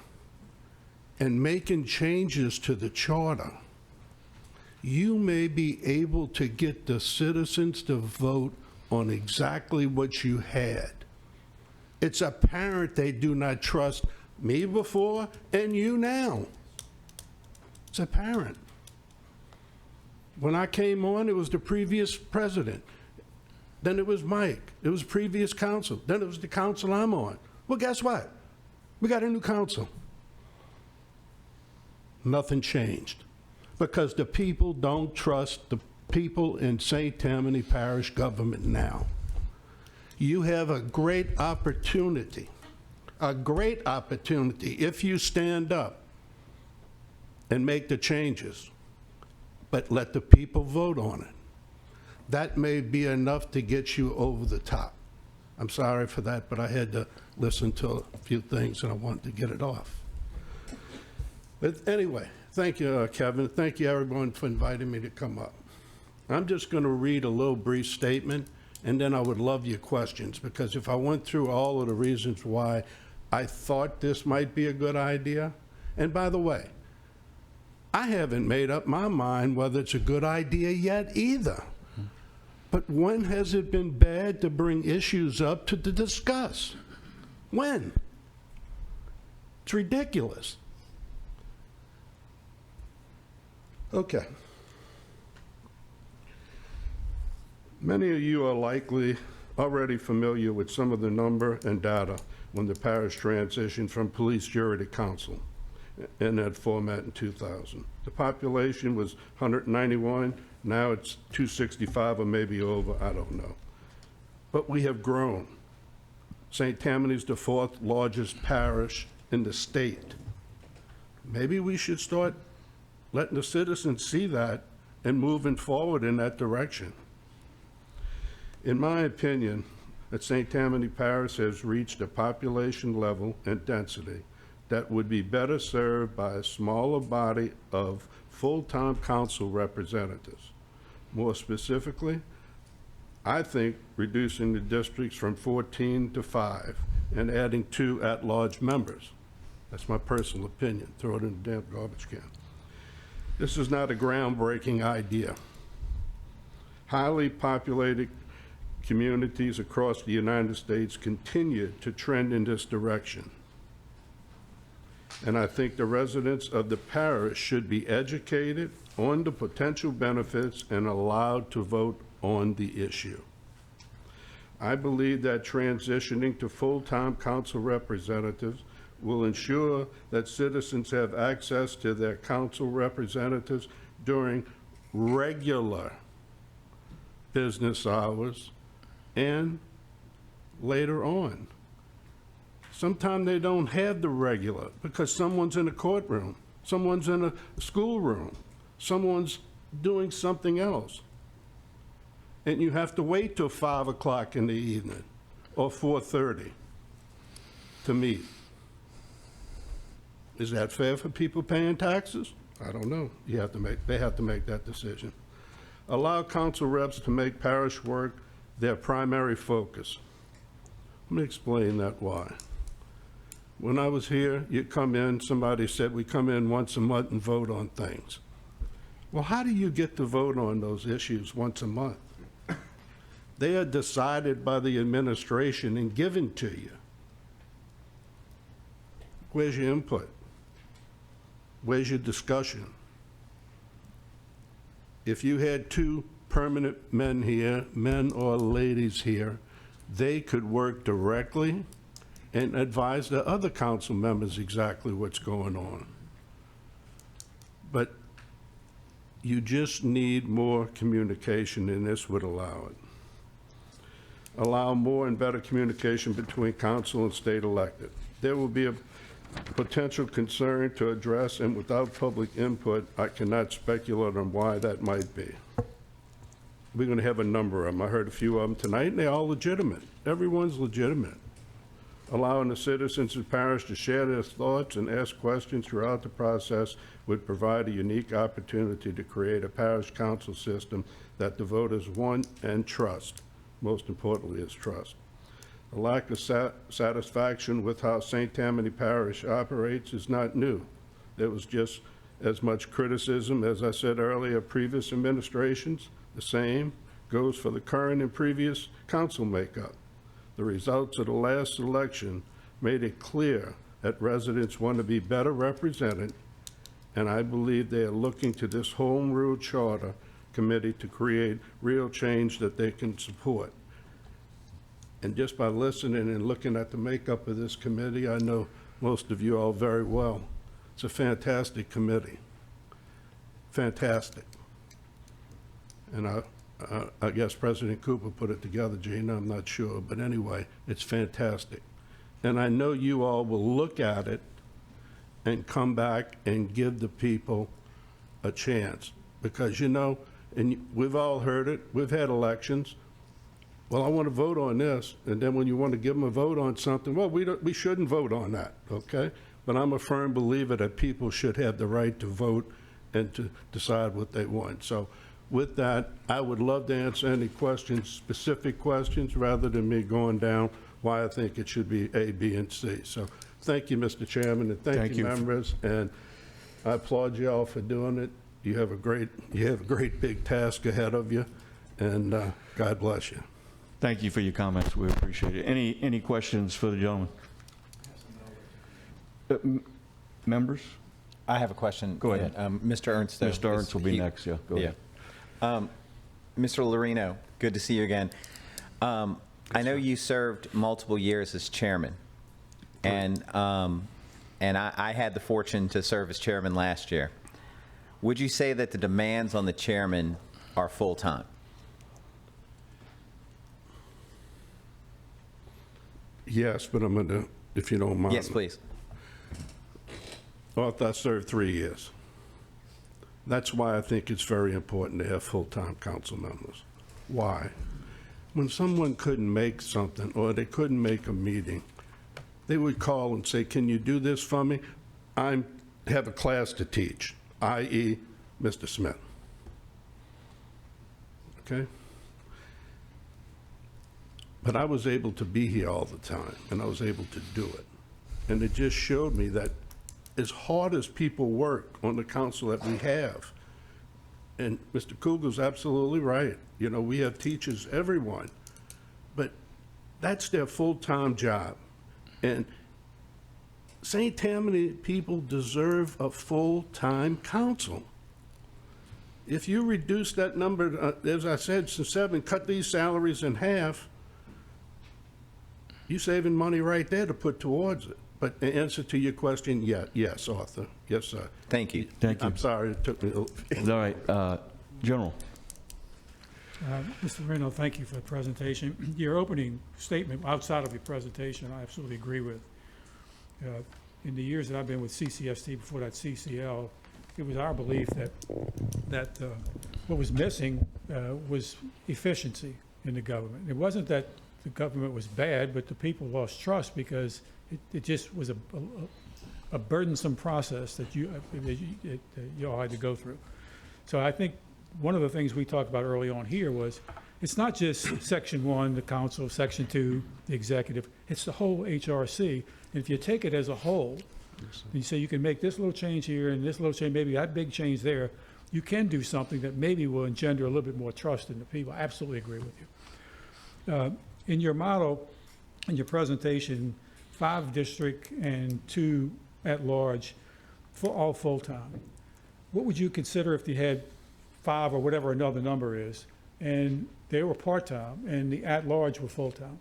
N: and making changes to the charter, you may be able to get the citizens to vote on exactly what you had. It's apparent they do not trust me before and you now. It's apparent. When I came on, it was the previous president. Then it was Mike. It was previous council. Then it was the council I'm on. Well, guess what? We got a new council. Nothing changed. Because the people don't trust the people in St. Tammany Parish government now. You have a great opportunity, if you stand up and make the changes, but let the people vote on it. That may be enough to get you over the top. I'm sorry for that, but I had to listen to a few things and I wanted to get it off. But anyway, thank you, Kevin. Thank you, everyone, for inviting me to come up. I'm just going to read a little brief statement, and then I would love your questions, because if I went through all of the reasons why I thought this might be a good idea, and by the way, I haven't made up my mind whether it's a good idea yet either. But when has it been bad to bring issues up to discuss? When? It's ridiculous. Okay. Many of you are likely already familiar with some of the number and data when the parish transitioned from police jury to council in that format in 2000. The population was 191, now it's 265 or maybe over, I don't know. But we have grown. St. Tammany's the 4th largest parish in the state. Maybe we should start letting the citizens see that and moving forward in that direction. In my opinion, that St. Tammany Parish has reached a population level and density that would be better served by a smaller body of full-time council representatives. More specifically, I think reducing the districts from 14 to 5 and adding 2 at-large members. That's my personal opinion. Throw it in the damn garbage can. This is not a groundbreaking idea. Highly populated communities across the United States continue to trend in this direction. And I think the residents of the parish should be educated on the potential benefits and allowed to vote on the issue. I believe that transitioning to full-time council representatives will ensure that citizens have access to their council representatives during regular business hours and later on. Sometimes they don't have the regular because someone's in a courtroom, someone's in a schoolroom, someone's doing something else. And you have to wait till 5 o'clock in the evening or 4:30 to meet. Is that fair for people paying taxes? I don't know. They have to make that decision. Allow council reps to make parish work their primary focus. Let me explain that why. When I was here, you come in, somebody said we come in once a month and vote on things. Well, how do you get to vote on those issues once a month? They are decided by the administration and given to you. Where's your input? Where's your discussion? If you had 2 permanent men here, men or ladies here, they could work directly and advise the other council members exactly what's going on. But you just need more communication, and this would allow it. Allow more and better communication between council and state elected. There will be a potential concern to address, and without public input, I cannot speculate on why that might be. We're going to have a number of them. I heard a few of them tonight, and they're all legitimate. Everyone's legitimate. Allowing the citizens of the parish to share their thoughts and ask questions throughout the process would provide a unique opportunity to create a parish council system that the voters want and trust. Most importantly is trust. A lack of satisfaction with how St. Tammany Parish operates is not new. There was just as much criticism, as I said earlier, of previous administrations. The same goes for the current and previous council makeup. The results of the last election made it clear that residents want to be better represented, and I believe they are looking to this Home Rule Charter Committee to create real change that they can support. And just by listening and looking at the makeup of this committee, I know most of you all very well. It's a fantastic committee. Fantastic. And I guess President Cooper put it together, Gina, I'm not sure. But anyway, it's fantastic. And I know you all will look at it and come back and give the people a chance. Because, you know, and we've all heard it, we've had elections. Well, I want to vote on this, and then when you want to give them a vote on something, well, we shouldn't vote on that, okay? But I'm a firm believer that people should have the right to vote and to decide what they want. So with that, I would love to answer any questions, specific questions, rather than me going down why I think it should be A, B, and C. So thank you, Mr. Chairman, and thank you, members, and I applaud you all for doing it. You have a great big task ahead of you, and God bless you.
A: Thank you for your comments. We appreciate it. Any questions for the gentleman? Members?
F: I have a question.
A: Go ahead.
F: Mr. Ernst.
A: Mr. Ernst will be next, yeah. Go ahead.
F: Mr. Lorino, good to see you again. I know you served multiple years as chairman, and I had the fortune to serve as chairman last year. Would you say that the demands on the chairman are full-time?
N: Yes, but I'm going to, if you don't mind.
F: Yes, please.
N: Well, I served 3 years. That's why I think it's very important to have full-time council members. Why? When someone couldn't make something or they couldn't make a meeting, they would call and say, can you do this for me? I have a class to teach, i.e. Mr. Smith. Okay? But I was able to be here all the time, and I was able to do it. And it just showed me that as hard as people work on the council that we have, and Mr. Kugel's absolutely right, you know, we have teachers, everyone, but that's their full-time job. And St. Tammany people deserve a full-time council. If you reduce that number, as I said, to 7, cut these salaries in half, you're saving money right there to put towards it. But the answer to your question, yes, Arthur. Yes, sir.
F: Thank you.
C: Thank you.
N: I'm sorry it took me a little.
C: All right, General.
I: Mr. Reno, thank you for the presentation. Your opening statement, outside of your presentation, I absolutely agree with. In the years that I've been with CCST, before that CCL, it was our belief that what was missing was efficiency in the government. It wasn't that the government was bad, but the people lost trust because it just was a burdensome process that you all had to go through. So I think one of the things we talked about early on here was it's not just Section 1, the council, Section 2, the executive, it's the whole HRC. And if you take it as a whole, and you say you can make this little change here and this little change, maybe that big change there, you can do something that maybe will engender a little bit more trust in the people. I absolutely agree with you. In your model, in your presentation, 5 district and 2 at large, for all full-time. What would you consider if you had 5 or whatever another number is, and they were part-time, and the at-large were full-time?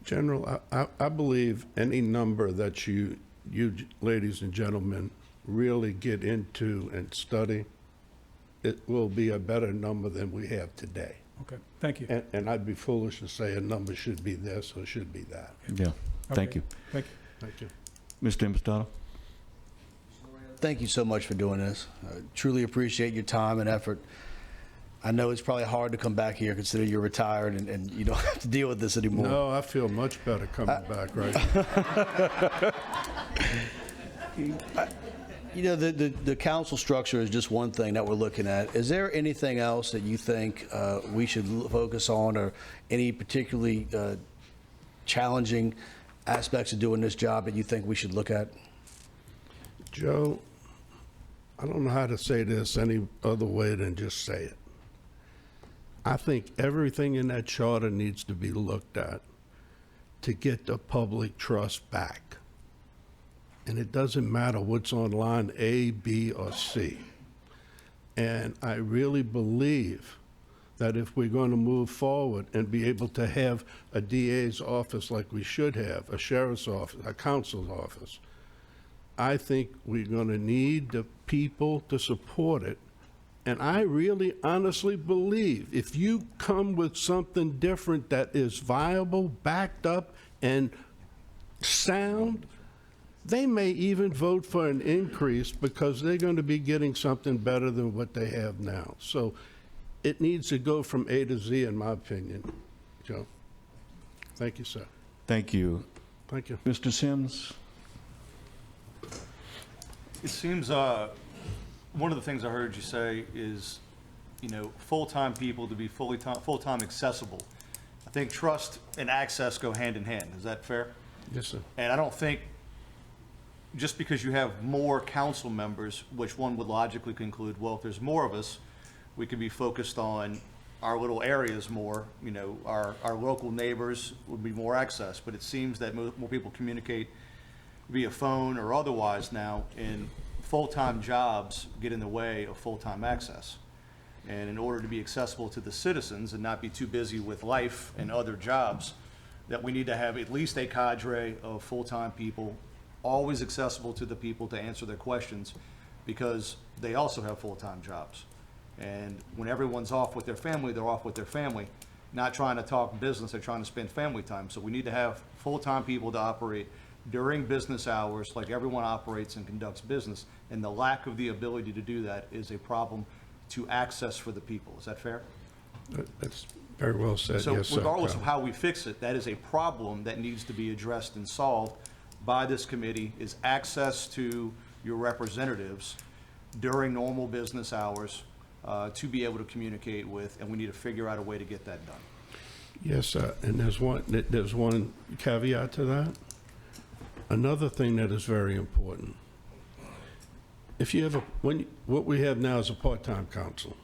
N: General, I believe any number that you ladies and gentlemen really get into and study, it will be a better number than we have today.
I: Okay, thank you.
N: And I'd be foolish to say a number should be this or should be that.
C: Yeah, thank you.
I: Thank you.
N: Thank you.
C: Mr. Impastato?
G: Thank you so much for doing this. I truly appreciate your time and effort. I know it's probably hard to come back here considering you're retired and you don't have to deal with this anymore.
N: No, I feel much better coming back right now.
G: You know, the council structure is just one thing that we're looking at. Is there anything else that you think we should focus on, or any particularly challenging aspects of doing this job that you think we should look at?
N: Joe, I don't know how to say this any other way than just say it. I think everything in that charter needs to be looked at to get the public trust back. And it doesn't matter what's on line A, B, or C. And I really believe that if we're going to move forward and be able to have a DA's office like we should have, a sheriff's office, a counsel's office, I think we're going to need the people to support it. And I really honestly believe if you come with something different that is viable, backed up, and sound, they may even vote for an increase because they're going to be getting something better than what they have now. So it needs to go from A to Z, in my opinion. Joe, thank you, sir.
C: Thank you.
N: Thank you.
C: Mr. Sims?
L: It seems one of the things I heard you say is, you know, full-time people to be full-time accessible. I think trust and access go hand in hand. Is that fair?
N: Yes, sir.
L: And I don't think just because you have more council members, which one would logically conclude, well, if there's more of us, we could be focused on our little areas more, you know, our local neighbors would be more access. But it seems that more people communicate via phone or otherwise now, and full-time jobs get in the way of full-time access. And in order to be accessible to the citizens and not be too busy with life and other jobs, that we need to have at least a cadre of full-time people always accessible to the people to answer their questions, because they also have full-time jobs. And when everyone's off with their family, they're off with their family, not trying to talk business, they're trying to spend family time. So we need to have full-time people to operate during business hours like everyone operates and conducts business. And the lack of the ability to do that is a problem to access for the people. Is that fair?
N: That's very well said.
L: So
N: Yes, sir.
L: regardless of how we fix it, that is a problem that needs to be addressed and solved by this committee, is access to your representatives during normal business hours to be able to communicate with, and we need to figure out a way to get that done.
N: Yes, sir. And there's one caveat to that. Another thing that is very important. If you have what we have now is a part-time council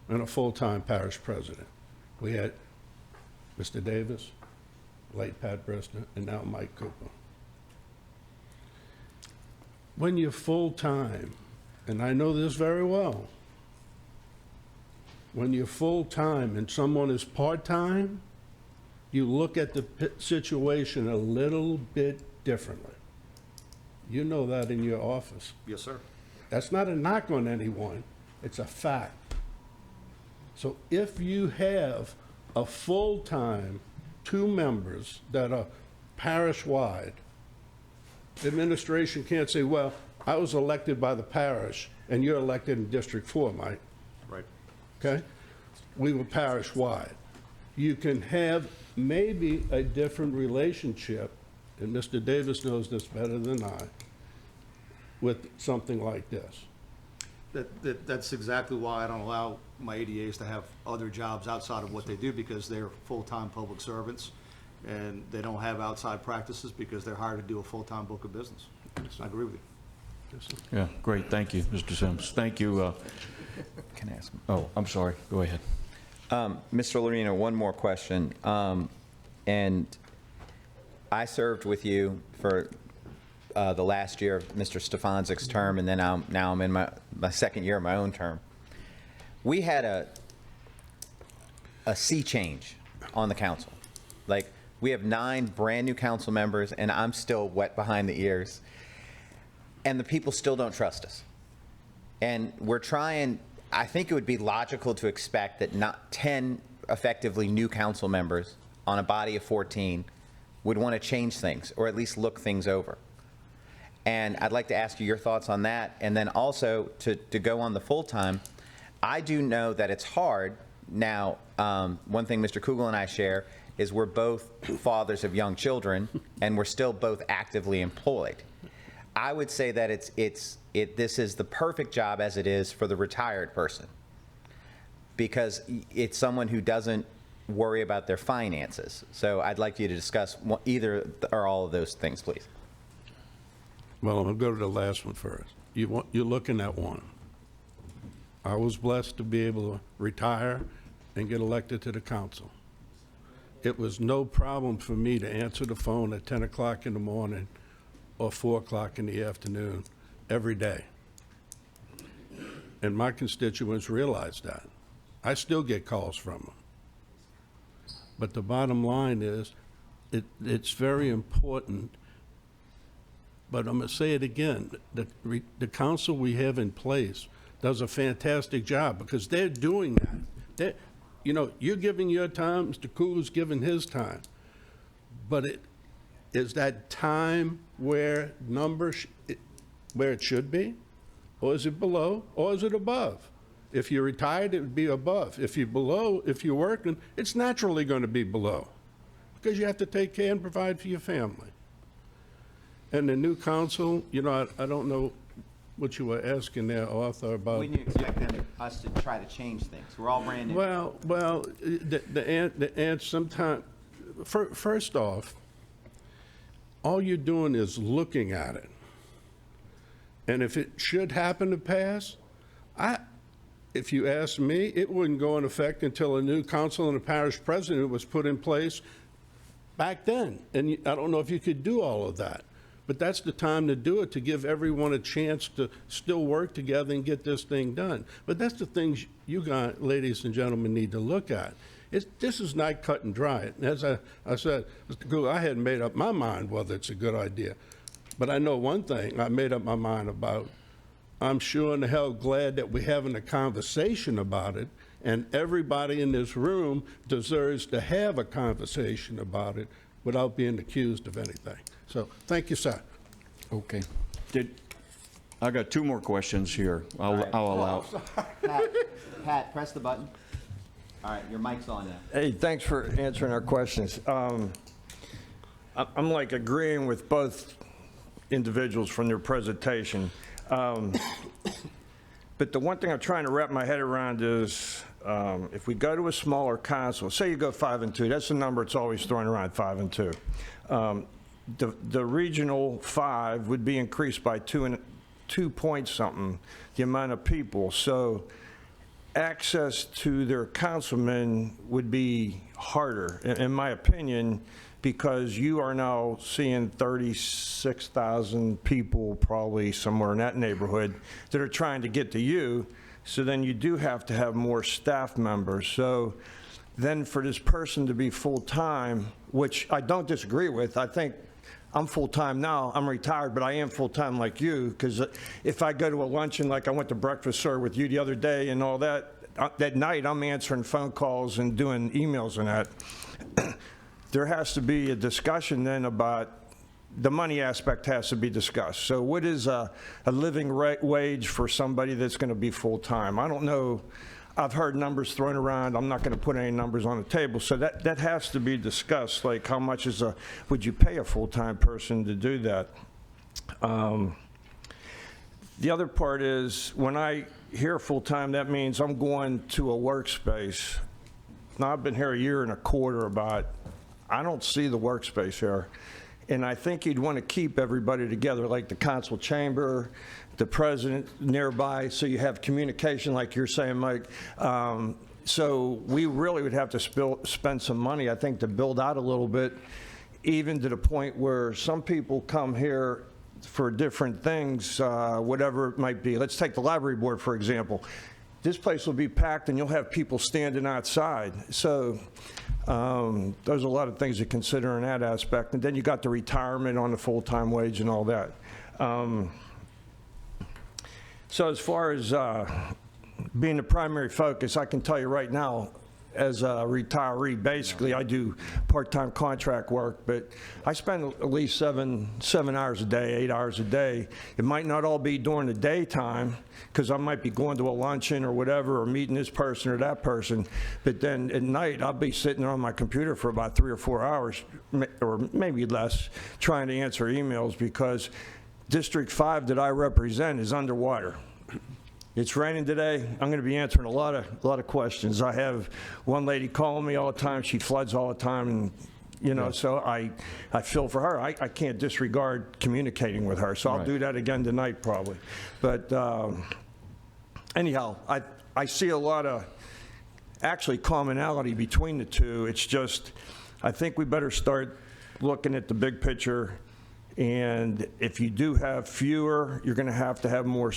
N: and a full-time parish president. We had Mr. Davis, late Pat Bristol, and now Mike Cooper. When you're full-time, and I know this very well, when you're full-time and someone is part-time, you look at the situation a little bit differently. You know that in your office.
L: Yes, sir.
N: That's not a knock on anyone, it's a fact. So if you have a full-time, 2 members that are parish-wide, the administration can't say, well, I was elected by the parish and you're elected in District 4, Mike.
L: Right.
N: Okay? We were parish-wide. You can have maybe a different relationship, and Mr. Davis knows this better than I, with something like this.
L: That's exactly why I don't allow my ADAs to have other jobs outside of what they do, because they're full-time public servants, and they don't have outside practices because they're hired to do a full-time book of business. I agree with you.
A: Yeah, great, thank you, Mr. Sims. Thank you.
F: Can I ask?
A: Oh, I'm sorry, go ahead.
F: Mr. Lorino, one more question. And I served with you for the last year of Mr. Stefanczyk's term, and then now I'm in my second year of my own term. We had a sea change on the council. Like, we have 9 brand-new council members, and I'm still wet behind the ears. And the people still don't trust us. And we're trying, I think it would be logical to expect that not 10 effectively new council members on a body of 14 would want to change things, or at least look things over. And I'd like to ask you your thoughts on that. And then also to go on the full-time, I do know that it's hard. Now, one thing Mr. Kugel and I share is we're both fathers of young children, and we're still both actively employed. I would say that this is the perfect job as it is for the retired person, because it's someone who doesn't worry about their finances. So I'd like you to discuss either or all of those things, please.
N: Well, I'm going to go to the last one first. You're looking at one. I was blessed to be able to retire and get elected to the council. It was no problem for me to answer the phone at 10 o'clock in the morning or 4 o'clock in the afternoon every day. And my constituents realize that. I still get calls from them. But the bottom line is, it's very important. But I'm going to say it again, the council we have in place does a fantastic job, because they're doing that. You're giving your time, Mr. Kugel's giving his time. But is that time where where it should be? Or is it below? Or is it above? If you're retired, it would be above. If you're below, if you're working, it's naturally going to be below, because you have to take care and provide for your family. And the new council, I don't know what you were asking there, Arthur, about.
F: We didn't expect us to try to change things. We're all brand new.
N: Well, the answer sometimes, first off, all you're doing is looking at it. And if it should happen to pass, if you ask me, it wouldn't go in effect until a new council and a parish president was put in place back then. And I don't know if you could do all of that. But that's the time to do it, to give everyone a chance to still work together and get this thing done. But that's the things you guys, ladies and gentlemen, need to look at. This is not cut and dry. As I said, Mr. Kugel, I hadn't made up my mind whether it's a good idea. But I know one thing I made up my mind about. I'm sure in the hell glad that we're having a conversation about it, and everybody in this room deserves to have a conversation about it without being accused of anything. So, thank you, sir.
A: Okay. I got 2 more questions here. I'll allow.
F: Pat, press the button. All right, your mic's on now.
O: Hey, thanks for answering our questions. I'm like agreeing with both individuals from their presentation. But But the one thing I'm trying to wrap my head around is, if we go to a smaller council, say you go 5 and 2, that's the number it's always thrown around, 5 and 2. The regional 5 would be increased by 2 point something, the amount of people. So access to their councilmen would be harder, in my opinion, because you are now seeing 36,000 people, probably somewhere in that neighborhood, that are trying to get to you. So then you do have to have more staff members. So then for this person to be full-time, which I don't disagree with, I think I'm full-time now. I'm retired, but I am full-time like you, because if I go to a luncheon, like I went to breakfast, sir, with you the other day and all that, that night I'm answering phone calls and doing emails and that. There has to be a discussion then about the money aspect has to be discussed. So what is a living wage for somebody that's going to be full-time? I don't know. I've heard numbers thrown around. I'm not going to put any numbers on the table. So that has to be discussed, like how much would you pay a full-time person to do that? The other part is, when I hear full-time, that means I'm going to a workspace. Now, I've been here a year and a quarter about, I don't see the workspace here. And I think you'd want to keep everybody together, like the council chamber, the president nearby, so you have communication like you're saying, Mike. So we really would have to spend some money, I think, to build out a little bit, even to the point where some people come here for different things, whatever it might be. Let's take the library board, for example. This place will be packed and you'll have people standing outside. So there's a lot of things to consider in that aspect. And then you got the retirement on the full-time wage and all that. So as far as being the primary focus, I can tell you right now, as a retiree, basically I do part-time contract work, but I spend at least seven hours a day, 8 hours a day. It might not all be during the daytime, because I might be going to a luncheon or whatever, or meeting this person or that person, but then at night I'll be sitting there on my computer for about 3 or 4 hours, or maybe less, trying to answer emails, because District 5 that I represent is underwater. It's raining today. I'm going to be answering a lot of questions. I have one lady calling me all the time. She floods all the time, and you know, so I feel for her. I can't disregard communicating with her, so I'll do that again tonight probably. But anyhow, I see a lot of actually commonality between the two. It's just, I think we better start looking at the big picture, and if you do have fewer, you're going to have more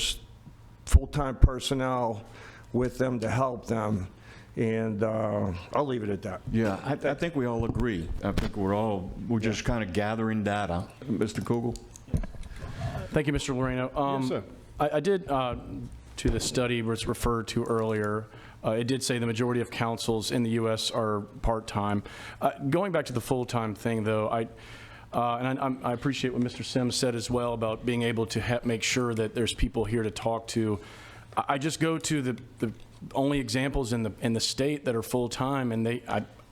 O: full-time personnel with them to help them, and I'll leave it at that.
A: Yeah, I think we all agree. I think we're just kind of gathering data. Mr. Kugel?
E: Thank you, Mr. Loreno.
L: Yes, sir.
E: I did, to the study was referred to earlier, it did say the majority of councils in the U.S. are part-time. Going back to the full-time thing, though, I appreciate what Mr. Sims said as well about being able to make sure that there's people here to talk to. I just go to the only examples in the state that are full-time, and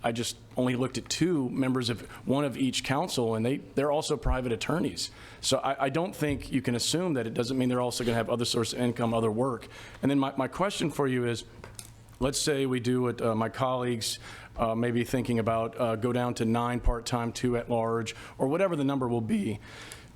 E: I just only looked at 2 members of one of each council, and they're also private attorneys. So I don't think you can assume that. It doesn't mean they're also going to have other source of income, other work. And then my question for you is, let's say we do what my colleagues maybe thinking about, go down to 9 part-time, 2 at large, or whatever the number will be.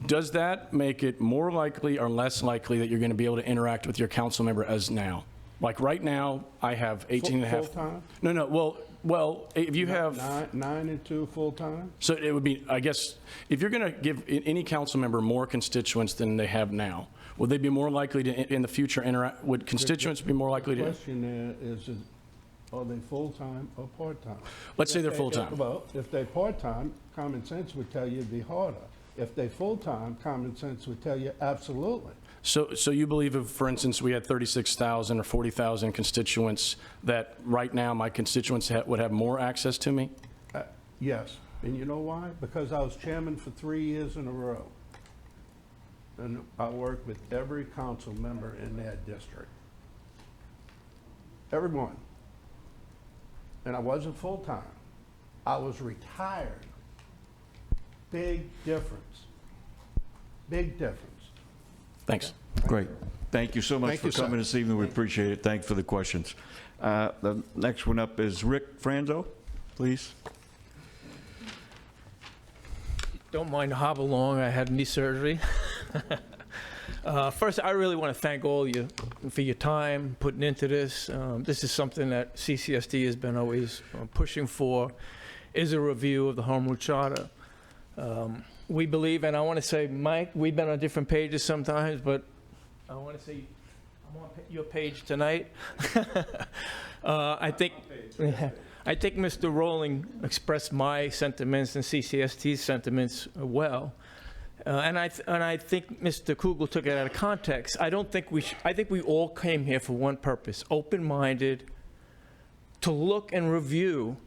E: Does that make it more likely or less likely that you're going to be able to interact with your council member as now? Like right now, I have 18 and a half.
N: Full-time?
E: No, well, if you have.
N: 9 and 2 full-time?
E: So it would be, I guess, if you're going to give any council member more constituents than they have now, would they be more likely to, in the future, interact? Would constituents be more likely to?
N: The question is, are they full-time or part-time?
E: Let's say they're full-time.
N: Well, if they're part-time, common sense would tell you it'd be harder. If they're full-time, common sense would tell you absolutely.
E: So you believe if, for instance, we had 36,000 or 40,000 constituents, that right now my constituents would have more access to me?
N: Yes. And you know why? Because I was chairman for 3 years in a row. And I worked with every council member in that district. Everyone. And I wasn't full-time. I was retired. Big difference. Big difference.
E: Thanks.
A: Great. Thank you so much
N: Thank
A: for
N: you, sir.
A: coming this evening. We appreciate it. Thanks for the questions. The next one up is Rick Franzo, please.
P: Don't mind to hop along. I had knee surgery. First, I really want to thank all of you for your time putting into this. This is something that CCSD has been always pushing for, is a review of the Home Rule Charter. We believe, and I want to say, Mike, we've been on different pages sometimes, but I want to say I'm on your page tonight. I think Mr. Rowling expressed my sentiments and CCST's sentiments well. And I think Mr. Kugel took it out of context. I think we all came here for one purpose, open-minded, to look and review,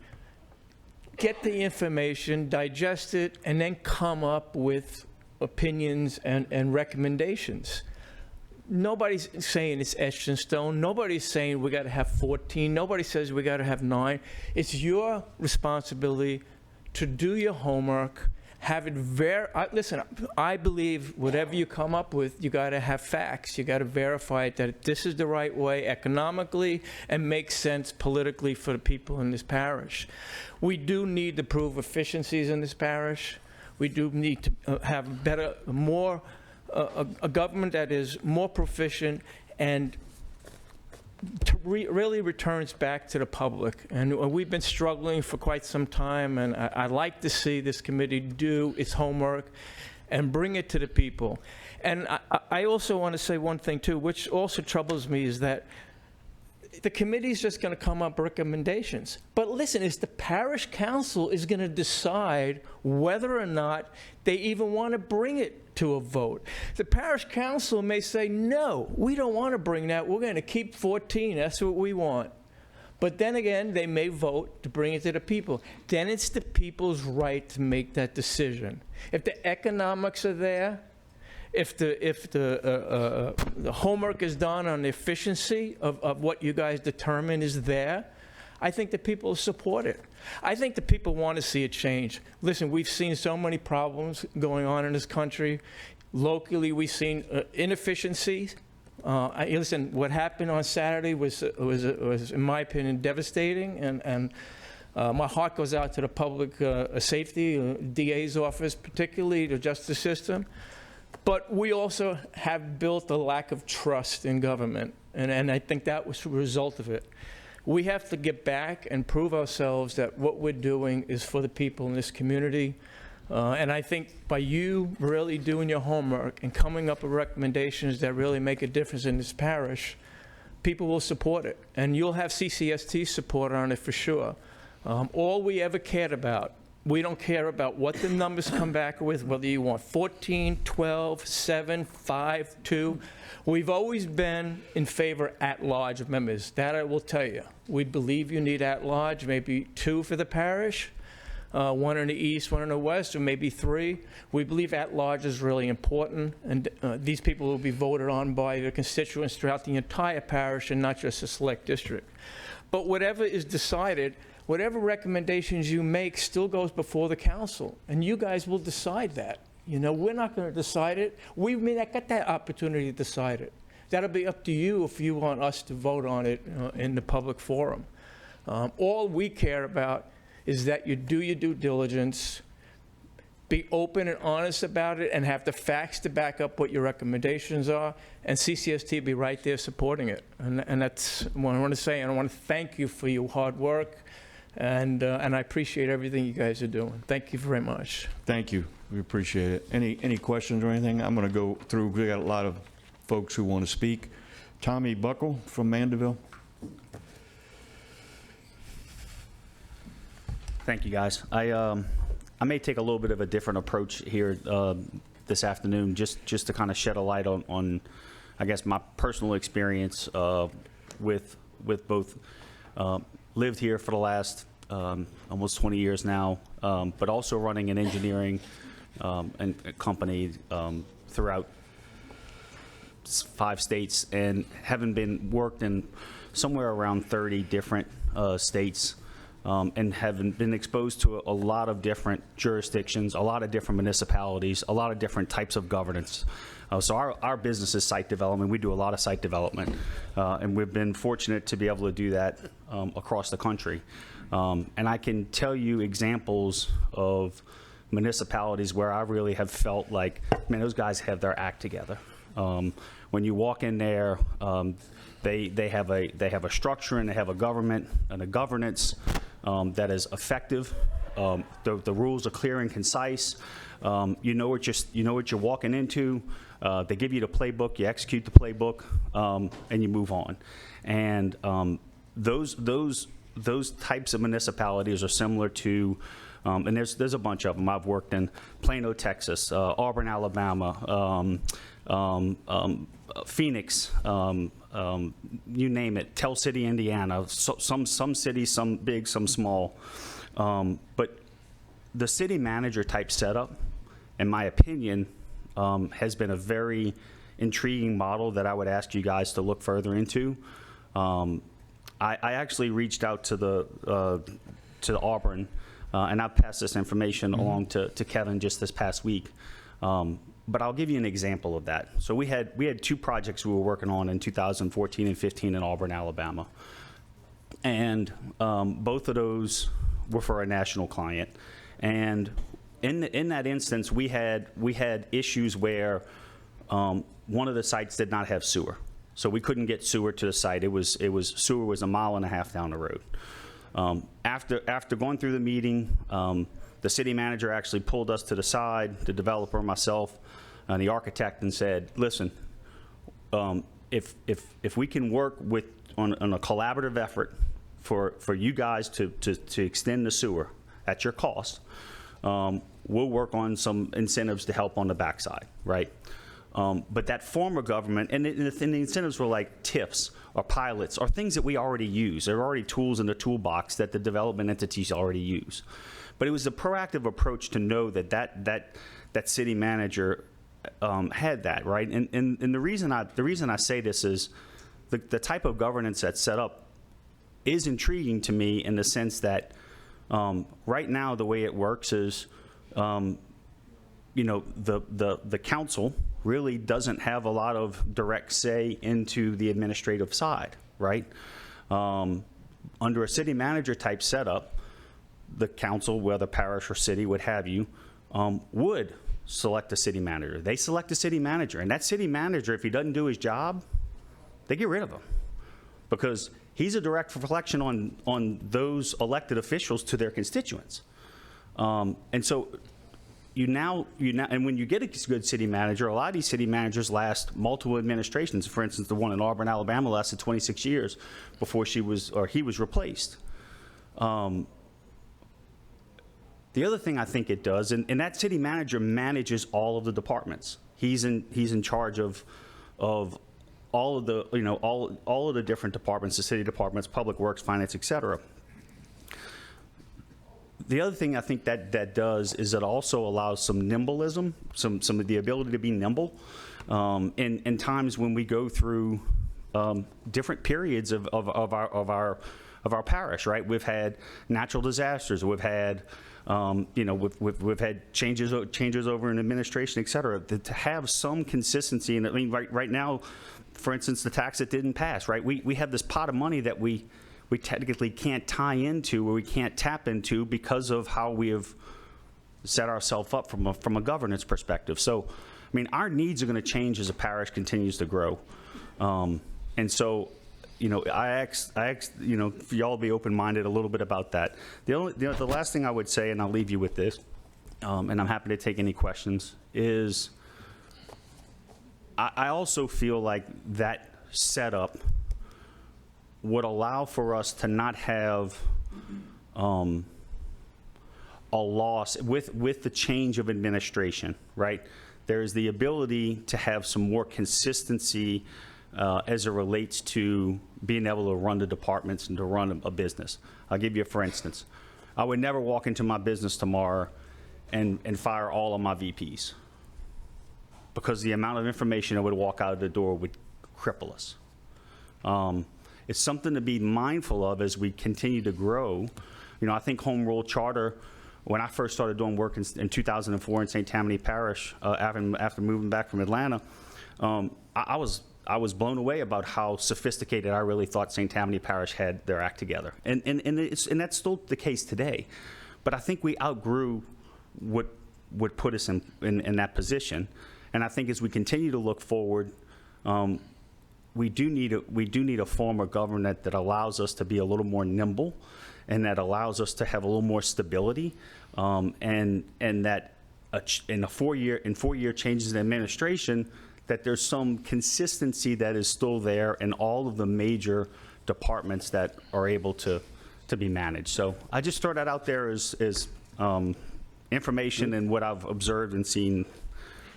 P: get the information, digest it, and then come up with opinions and recommendations. Nobody's saying it's etched in stone. Nobody's saying we got to have 14. Nobody says we got to have 9. It's your responsibility to do your homework, have it listen, I believe whatever you come up with, you got to have facts. You got to verify it, that this is the right way economically and makes sense politically for the people in this parish. We do need to prove efficiencies in this parish. We do need to have better, more, a government that is more proficient and really returns back to the public. And we've been struggling for quite some time, and I'd like to see this committee do its homework and bring it to the people. And I also want to say one thing too, which also troubles me, is that the committee's just going to come up with recommendations. But listen, it's the parish council is going to decide whether or not they even want to bring it to a vote. The parish council may say, no, we don't want to bring that. We're going to keep 14. That's what we want. But then again, they may vote to bring it to the people. Then it's the people's right to make that decision. If the economics are there, if the homework is done on the efficiency of what you guys determine is there, I think the people will support it. I think the people want to see a change. Listen, we've seen so many problems going on in this country. Locally, we've seen inefficiencies. Listen, what happened on Saturday was, in my opinion, devastating, and my heart goes out to the public safety, DA's office, particularly the justice system. But we also have built a lack of trust in government, and I think that was the result of it. We have to get back and prove ourselves that what we're doing is for the people in this community. And I think by you really doing your homework and coming up with recommendations that really make a difference in this parish, people will support it. And you'll have CCST support on it for sure. All we ever cared about, we don't care about what the numbers come back with, whether you want 14, 12, 7, 5, 2. We've always been in favor at-large of members. That I will tell you. We believe you need at-large, maybe 2 for the parish, 1 in the east, 1 in the west, or maybe 3. We believe at-large is really important, and these people will be voted on by the constituents throughout the entire parish and not just a select district. But whatever is decided, whatever recommendations you make still goes before the council, and you guys will decide that. You know, we're not going to decide it. We may not get that opportunity to decide it. That'll be up to you if you want us to vote on it in the public forum. All we care about is that you do your due diligence, be open and honest about it, and have the facts to back up what your recommendations are, and CCST be right there supporting it. And that's what I want to say, and I want to thank you for your hard work. And I appreciate everything you guys are doing. Thank you very much.
A: Thank you. We appreciate it. Any questions or anything? I'm going to go through. We got a lot of folks who want to speak. Tommy Buckle from Mandeville.
Q: Thank you, guys. I may take a little bit of a different approach here this afternoon, just to kind of shed a light on I guess, my personal experience with both. Lived here for the last almost 20 years now, but also running an engineering and a company throughout 5 states, and having worked in somewhere around 30 different states, and have been exposed to a lot of different jurisdictions, a lot of different municipalities, a lot of different types of governance. So our business is site development. We do a lot of site development, and we've been fortunate to be able to do that across the country. And I can tell you examples of municipalities where I really have felt like, man, those guys have their act together. When you walk in there, they have a structure and they have a government and a governance that is effective. The rules are clear and concise. You know what you're walking into. They give you the playbook. You execute the playbook, and you move on. And those types of municipalities are similar to. And there's a bunch of them. I've worked in Plano, Texas, Auburn, Alabama, Phoenix, you name it, Tell City, Indiana, some cities, some big, some small. But the city manager type setup, in my opinion, has been a very intriguing model that I would ask you guys to look further into. I actually reached out to Auburn, and I've passed this information along to Kevin just this past week. But I'll give you an example of that. So we had two projects we were working on in 2014 and 15 in Auburn, Alabama. And both of those were for a national client. And in that instance, we had issues where one of the sites did not have sewer. So we couldn't get sewer to the site. Sewer was 1.5 miles down the road. After going through the meeting, the city manager actually pulled us to the side, the developer, myself, and the architect, and said, listen, if we can work on a collaborative effort for you guys to extend the sewer at your cost, we'll work on some incentives to help on the backside, right? But that form of government, and the incentives were like TIFs or pilots or things that we already use. There are already tools in the toolbox that the development entities already use. But it was a proactive approach to know that city manager had that, right? And the reason I say this is the type of governance that's set up is intriguing to me in the sense that right now the way it works is, the council really doesn't have a lot of direct say into the administrative side, right? Under a city manager type setup, the council, whether parish or city, would have you, would select a city manager. They select a city manager, and that city manager, if he doesn't do his job, they get rid of him because he's a direct reflection on those elected officials to their constituents. And so and when you get a good city manager, a lot of these city managers last multiple administrations. For instance, the one in Auburn, Alabama lasted 26 years before he was replaced. The other thing I think it does, and that city manager manages all of the departments. He's in charge of all of the all of the different departments, the city departments, public works, finance, etc. The other thing I think that does is it also allows some nimbleism, some of the ability to be nimble in times when we go through different periods of our parish. Right, we've had natural disasters, we've had we've had changes over in administration, et cetera. To have some consistency, and I mean right now, for instance, the tax that didn't pass. Right, we have this pot of money that we technically can't tie into or we can't tap into because of how we have set ourselves up from a governance perspective. So, I mean, our needs are going to change as a parish continues to grow. And so, I ask, for y'all to be open-minded a little bit about that. The last thing I would say, and I'll leave you with this, and I'm happy to take any questions, is I also feel like that setup would allow for us to not have a loss with the change of administration, right? There's the ability to have some more consistency as it relates to being able to run the departments and to run a business. I'll give you a for instance. I would never walk into my business tomorrow and fire all of my VPs because the amount of information that would walk out of the door would cripple us. It's something to be mindful of as we continue to grow, You know, I think home rule charter, when I first started doing work in 2004 in St. Tammany Parish, after moving back from Atlanta, I was blown away about how sophisticated I really thought St. Tammany Parish had their act together. And that's still the case today. But I think we outgrew what would put us in that position. And I think as we continue to look forward, we do need a form of government that allows us to be a little more nimble, and that allows us to have a little more stability, and that in 4 year changes in administration, that there's some consistency that is still there in all of the major departments that are able to be managed. So I just throw that out there as information and what I've observed and seen,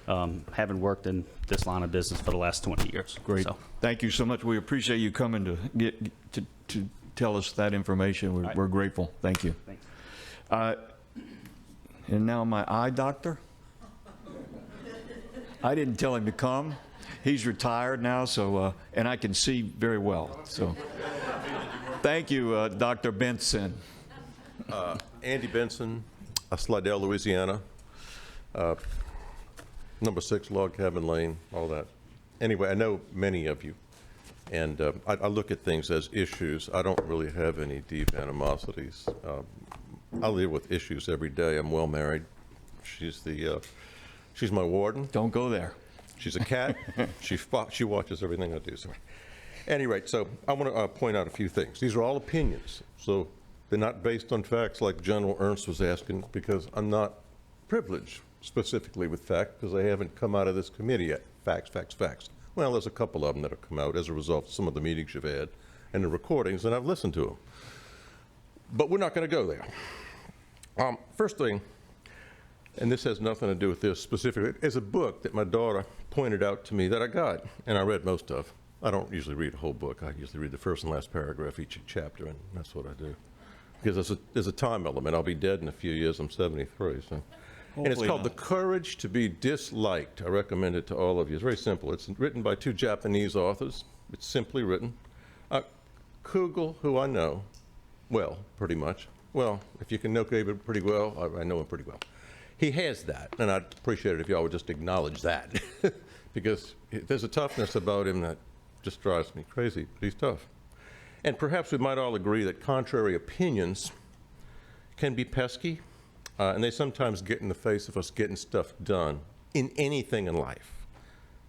Q: having worked in this line of business for the last 20 years.
A: Great.
Q: So.
A: Thank you so much. We appreciate you coming to tell us that information. We're grateful. Thank you.
Q: Thanks.
A: And now my eye doctor. I didn't tell him to come. He's retired now, so and I can see very well. So thank you, Dr. Benson.
R: Andy Benson, Slidell, Louisiana. Number 6 Log Cabin Lane, all that. Anyway, I know many of you, and I look at things as issues. I don't really have any deep animosities. I live with issues every day. I'm well married. She's my warden.
A: Don't go there.
R: She's a cat. She watches everything I do. So, at any rate, so I want to point out a few things. These are all opinions, so they're not based on facts like General Ernst was asking, because I'm not privileged specifically with facts, because I haven't come out of this committee yet. Facts, facts, facts. Well, there's a couple of them that have come out as a result of some of the meetings you've had and the recordings, and I've listened to them. But we're not going to go there. First thing, and this has nothing to do with this specifically, is a book that my daughter pointed out to me that I got, and I read most of. I don't usually read a whole book. I usually read the first and last paragraph each chapter, and that's what I do. Because there's a time element. I'll be dead in a few years. I'm 73, so. And it's called The Courage to be Disliked. I recommend it to all of you. It's very simple. It's written by 2 Japanese authors. It's simply written. Kugel, who I know well, pretty much. Well, if you can know David pretty well, I know him pretty well. He has that, and I'd appreciate it if y'all would just acknowledge that. Because there's a toughness about him that just drives me crazy, but he's tough. And perhaps we might all agree that contrary opinions can be pesky, and they sometimes get in the face of us getting stuff done in anything in life.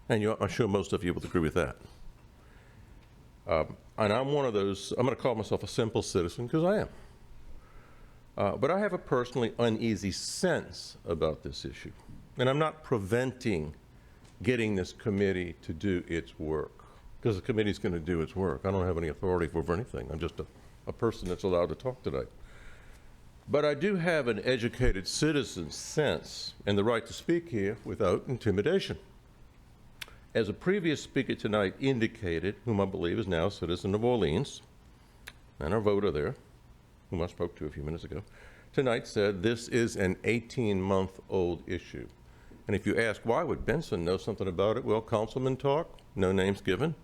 R: And I'm sure most of you would agree with that. And I'm one of those, I'm going to call myself a simple citizen, because I am. But I have a personally uneasy sense about this issue. And I'm not preventing getting this committee to do its work, because the committee's going to do its work. I don't have any authority over anything. I'm just a person that's allowed to talk today. But I do have an educated citizen sense and the right to speak here without intimidation. As a previous speaker tonight indicated, whom I believe is now a citizen of Orleans, and our voter there, whom I spoke to a few minutes ago, tonight said this is an 18-month-old issue. And if you ask, why would Benson know something about it? Well, councilmen talk, no names given.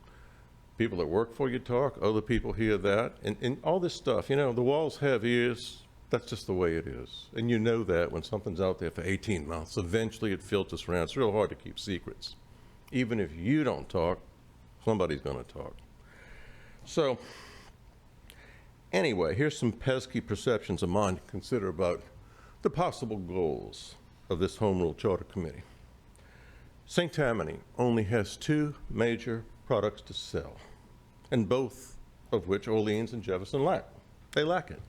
R: People that work for you talk, other people hear that, and all this stuff. You know, the walls have ears. That's just the way it is. And you know that when something's out there for 18 months, eventually it filters around. It's real hard to keep secrets. Even if you don't talk, somebody's going to talk. So, anyway, here's some pesky perceptions of mine to consider about the possible goals of this Home Rule Charter Committee. St. Tammany only has 2 major products to sell, and both of which Orleans and Jefferson lack. They lack it.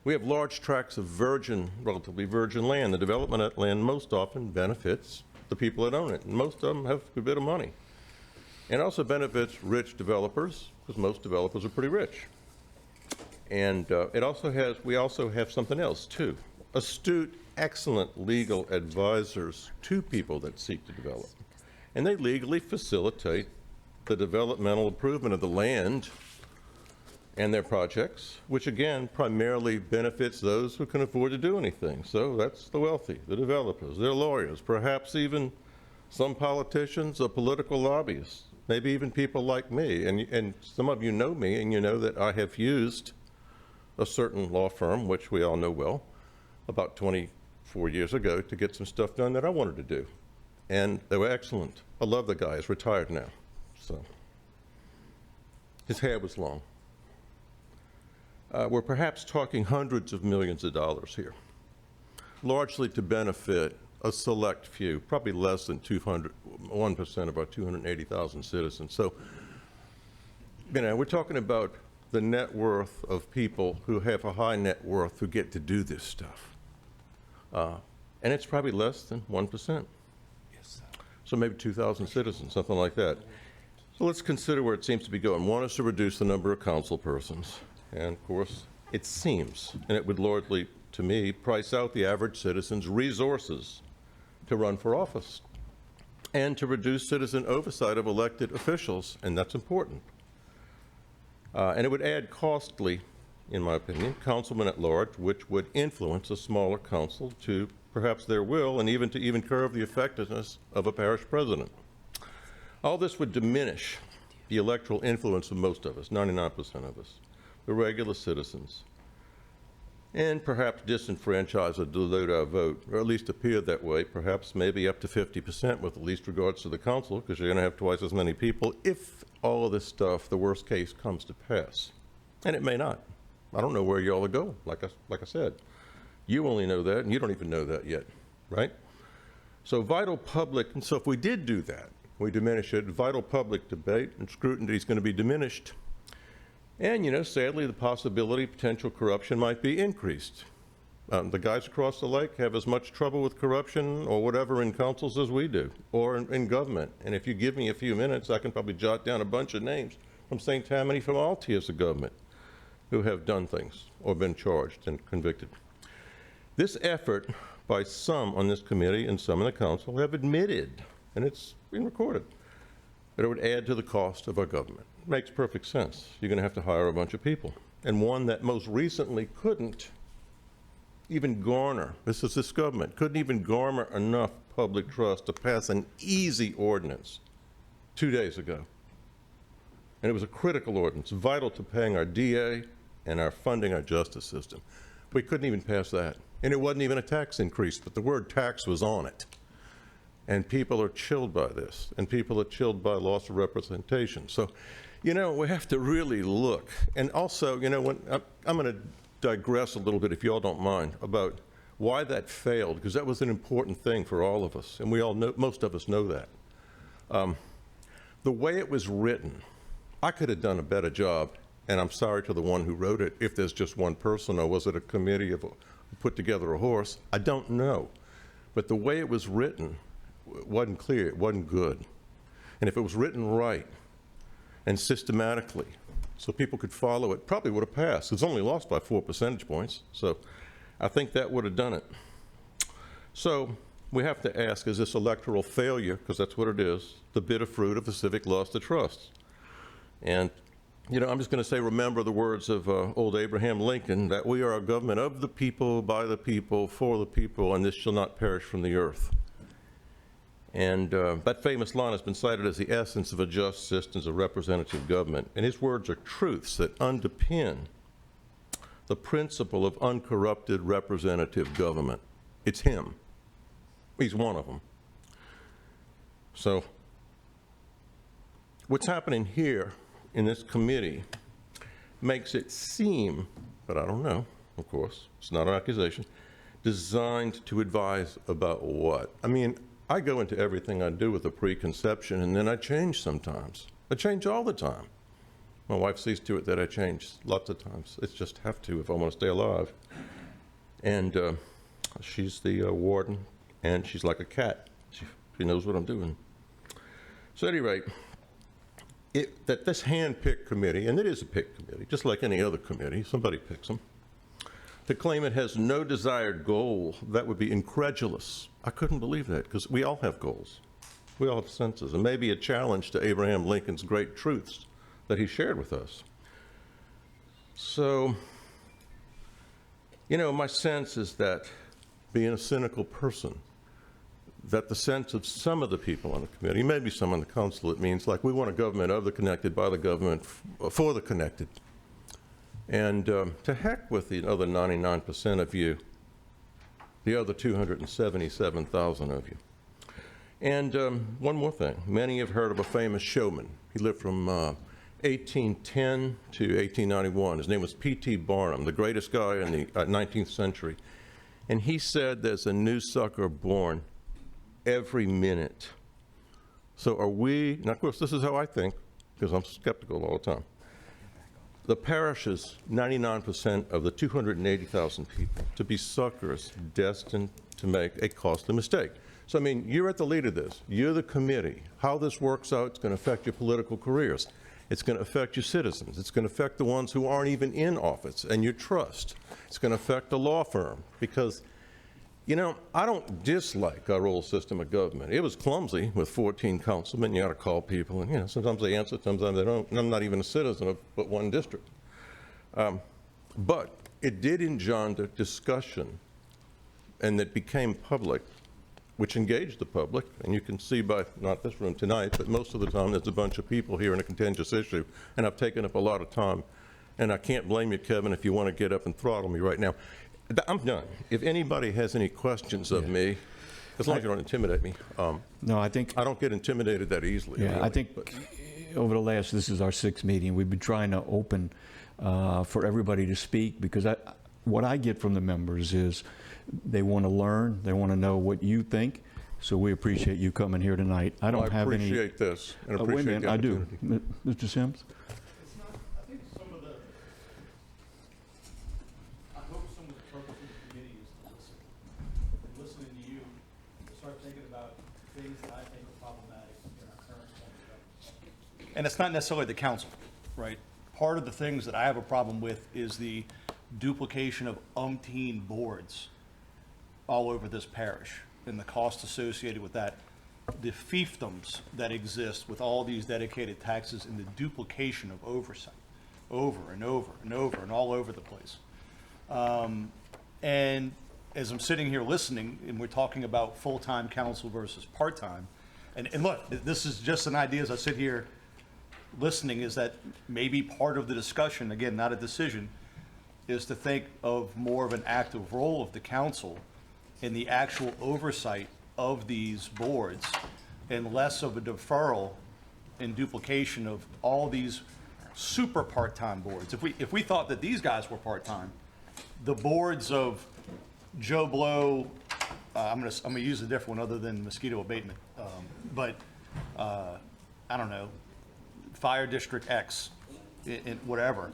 R: We have large tracts of relatively virgin land. The development of that land most often benefits the people that own it, and most of them have a good bit of money. And also benefits rich developers, because most developers are pretty rich. And we also have something else too. Astute, excellent legal advisors to people that seek to develop. And they legally facilitate the developmental improvement of the land and their projects, which again primarily benefits those who can afford to do anything. So that's the wealthy, the developers, their lawyers, perhaps even some politicians or political lobbyists, maybe even people like me. And some of you know me, and you know that I have used a certain law firm, which we all know well, about 24 years ago to get some stuff done that I wanted to do. And they were excellent. I love the guy. He's retired now. So his hair was long. We're perhaps talking hundreds of millions of dollars here, largely to benefit a select few, probably less than 1% of our 280,000 citizens. So, you know, we're talking about the net worth of people who have a high net worth who get to do this stuff. And it's probably less than 1%. So maybe 2,000 citizens, something like that. So let's consider where it seems to be going. One is to reduce the number of council persons. And of course, it seems, and it would largely, to me, price out the average citizen's resources to run for office and to reduce citizen oversight of elected officials, and that's important. And it would add costly, in my opinion, councilmen at large, which would influence a smaller council to perhaps their will, and even to curb the effectiveness of a parish president. All this would diminish the electoral influence of most of us, 99% of us, the regular citizens, and perhaps disenfranchise or dilute our vote, or at least appear that way, perhaps maybe up to 50% with at least regards to the council, because you're going to have twice as many people if all of this stuff, the worst case, comes to pass. And it may not. I don't know where y'all are going, like I said. You only know that, and you don't even know that yet, right? So vital public, and so if we did do that, we diminish it, vital public debate and scrutiny is going to be diminished. And, you know, sadly, the possibility of potential corruption might be increased. The guys across the lake have as much trouble with corruption or whatever in councils as we do, or in government. And if you give me a few minutes, I can probably jot down a bunch of names from St. Tammany, from all tiers of government, who have done things or been charged and convicted. This effort by some on this committee and some in the council have admitted, and it's been recorded, that it would add to the cost of our government. It makes perfect sense. You're going to have to hire a bunch of people. And one that most recently couldn't even garner, this government, couldn't even garner enough public trust to pass an easy ordinance 2 days ago. And it was a critical ordinance, vital to paying our DA and our funding our justice system. We couldn't even pass that. And it wasn't even a tax increase, but the word tax was on it. And people are chilled by this, and people are chilled by loss of representation. So, you know, we have to really look. And also, you know, when I'm going to digress a little bit, if you all don't mind, about why that failed, because that was an important thing for all of us, and we all know, most of us know that. The way it was written, I could have done a better job, and I'm sorry to the one who wrote it, if there's just one person, or was it a committee of who put together a horse? I don't know. But the way it was written wasn't clear, it wasn't good. And if it was written right and systematically, so people could follow it, probably would have passed. It's only lost by 4 percentage points, so I think that would have done it. So we have to ask, is this electoral failure, because that's what it is, the bitter fruit of the civic loss to trust? And, you know, I'm just going to say, remember the words of old Abraham Lincoln, that we are a government of the people, by the people, for the people, and this shall not perish from the earth. And that famous line has been cited as the essence of a just system of representative government. And his words are truths that underpin the principle of uncorrupted representative government. It's him. He's one of them. So what's happening here in this committee makes it seem, but I don't know, of course, it's not an accusation, designed to advise about what? I mean, I go into everything I do with a preconception, and then I change sometimes. I change all the time. My wife sees to it that I change lots of times. It's just have to if I want to stay alive. And she's the warden, and she's like a cat. She knows what I'm doing. So at any rate, that this hand-picked committee, and it is a picked committee, just like any other committee, somebody picks them, to claim it has no desired goal, that would be incredulous. I couldn't believe that, because we all have goals. We all have senses, and maybe a challenge to Abraham Lincoln's great truths that he shared with us. So, you know, my sense is that, being a cynical person, that the sense of some of the people on the committee, maybe some on the council, it means like we want a government of the connected, by the government, for the connected. And to heck with the other 99% of you, the other 277,000 of you. And one more thing. Many have heard of a famous showman. He lived from 1810 to 1891. His name was P.T. Barnum, the greatest guy in the 19th century. And he said there's a new sucker born every minute. So are we, and of course this is how I think, because I'm skeptical all the time. The parish is 99% of the 280,000 people to be suckers destined to make a costly mistake. So, I mean, you're at the lead of this. You're the committee. How this works out, it's going to affect your political careers. It's going to affect your citizens. It's going to affect the ones who aren't even in office and your trust. It's going to affect the law firm because, you know, I don't dislike our old system of government. It was clumsy with 14 councilmen. You got to call people, and, you know, sometimes they answer, sometimes they don't. And I'm not even a citizen of but one district. But it did engender discussion, and it became public, which engaged the public, and you can see by, not this room tonight, but most of the time there's a bunch of people here in a contentious issue, and I've taken up a lot of time, and I can't blame you, Kevin, if you want to get up and throttle me right now. I'm done. If anybody has any questions of me, as long as you don't intimidate me.
A: No, I think...
R: I don't get intimidated that easily.
A: Yeah,
R: anyway,
A: I think over the last, this is our 6th meeting, we've been trying to open for everybody to speak, because what I get from the members is they want to learn, they want to know what you think, so we appreciate you coming here tonight. I don't have any...
R: I appreciate this, and
A: wait a
R: appreciate
A: minute,
R: the opportunity.
A: I do. Mr. Sims?
L: I think some of the, I hope some of the purpose of the committee is to listen. And listening to you, to start thinking about things that I think are problematic in our current form of government. And it's not necessarily the council, right? Part of the things that I have a problem with is the duplication of umpteen boards all over this parish and the cost associated with that, the fiefdoms that exist with all these dedicated taxes and the duplication of oversight over and over and over and all over the place. And as I'm sitting here listening and we're talking about full-time council versus part-time, and look, this is just an idea as I sit here listening, is that maybe part of the discussion, again, not a decision, is to think of more of an active role of the council in the actual oversight of these boards and less of a deferral and duplication of all these super part-time boards. If we thought that these guys were part-time, the boards of Joe Blow, I'm gonna use a different one other than mosquito abatement, but I don't know, Fire District X, in whatever,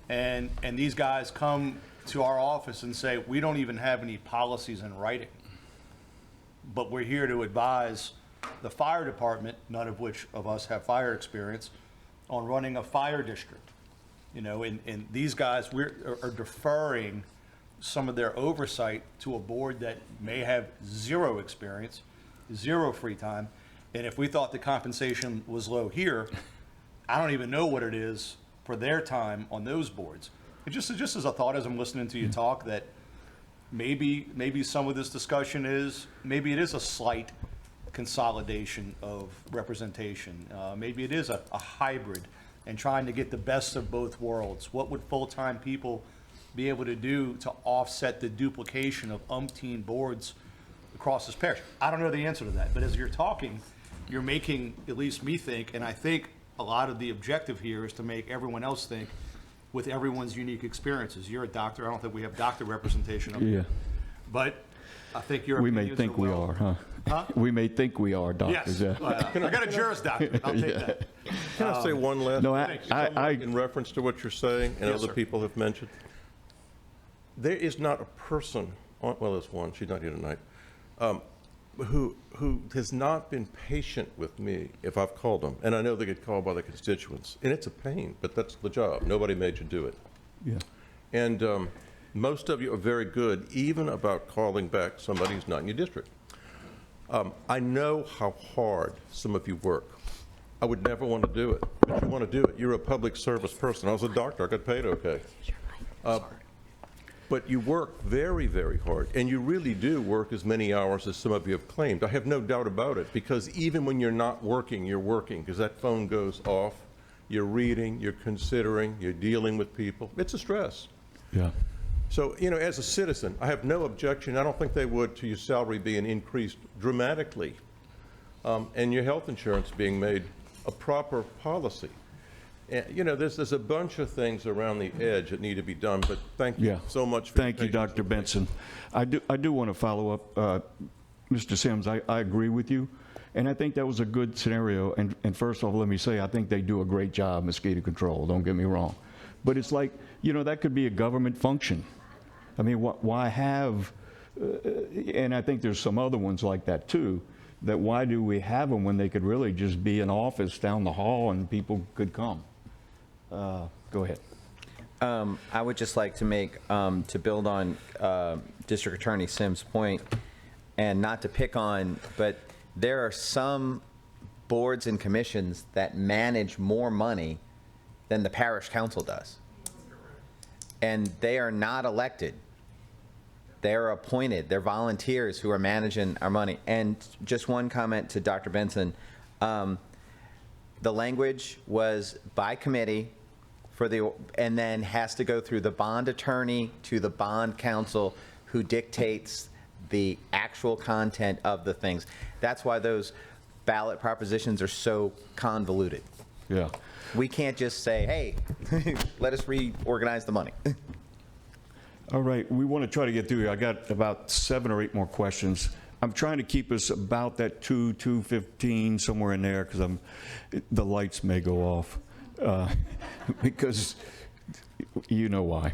L: and these guys come to our office and say, we don't even have any policies in writing, but we're here to advise the fire department, none of which of us have fire experience, on running a fire district. You know, and these guys are deferring some of their oversight to a board that may have zero experience, zero free time, and if we thought the compensation was low here, I don't even know what it is for their time on those boards. It just as a thought as I'm listening to you talk, that maybe some of this discussion is, maybe it is a slight consolidation of representation. Maybe it is a hybrid and trying to get the best of both worlds. What would full-time people be able to do to offset the duplication of umpteen boards across this parish? I don't know the answer to that, but as you're talking, you're making at least me think, and I think a lot of the objective here is to make everyone else think with everyone's unique experiences. You're a doctor. I don't think we have doctor representation up here. But I think your
A: We may
L: opinions
A: think
L: are
A: we
L: well-
A: are, huh?
L: Huh?
A: We may think we are doctors.
L: Yes. I got a Juris Doctorate. I'll take
A: Yeah.
L: that.
R: Can I say one last
A: No,
R: thing? In reference to what you're saying and
L: Yes,
R: other
L: sir.
R: people have mentioned? There is not a person, well, there's one, she's not here tonight, who has not been patient with me if I've called them. And I know they get called by the constituents. And it's a pain, but that's the job. Nobody made you do it.
A: Yeah.
R: And most of you are very good, even about calling back somebody who's not in your district. I know how hard some of you work. I would never want to do it. But you want to do it. You're a public service person. I was a doctor. I got paid okay. But you work very, very hard, and you really do work as many hours as some of you have claimed. I have no doubt about it, because even when you're not working, you're working, because that phone goes off, you're reading, you're considering, you're dealing with people. It's a stress.
A: Yeah.
R: So, you know, as a citizen, I have no objection, I don't think they would, to your salary being increased dramatically, and your health insurance being made a proper policy. And, you know, there's a bunch of things around the edge that need to be done, but thank you so much for your
A: Thank you,
R: patience.
A: Dr. Benson. I do want to follow up. Mr. Sims, I agree with you, and I think that was a good scenario. And first off, let me say, I think they do a great job, mosquito control, don't get me wrong. But it's like, you know, that could be a government function. I mean, why have, and I think there's some other ones like that too, that why do we have them when they could really just be an office down the hall and people could come? Go ahead.
F: I would just like to make, to build on District Attorney Sims' point, and not to pick on, but there are some boards and commissions that manage more money than the parish council does. And they are not elected. They're appointed. They're volunteers who are managing our money. And just one comment to Dr. Benson. The language was by committee and then has to go through the bond attorney to the bond counsel who dictates the actual content of the things. That's why those ballot propositions are so convoluted.
A: Yeah.
F: We can't just say, hey, let us reorganize the money.
A: All right, we want to try to get through here. I got about 7 or 8 more questions. I'm trying to keep us about that 2:15, somewhere in there, because the lights may go off, because you know why.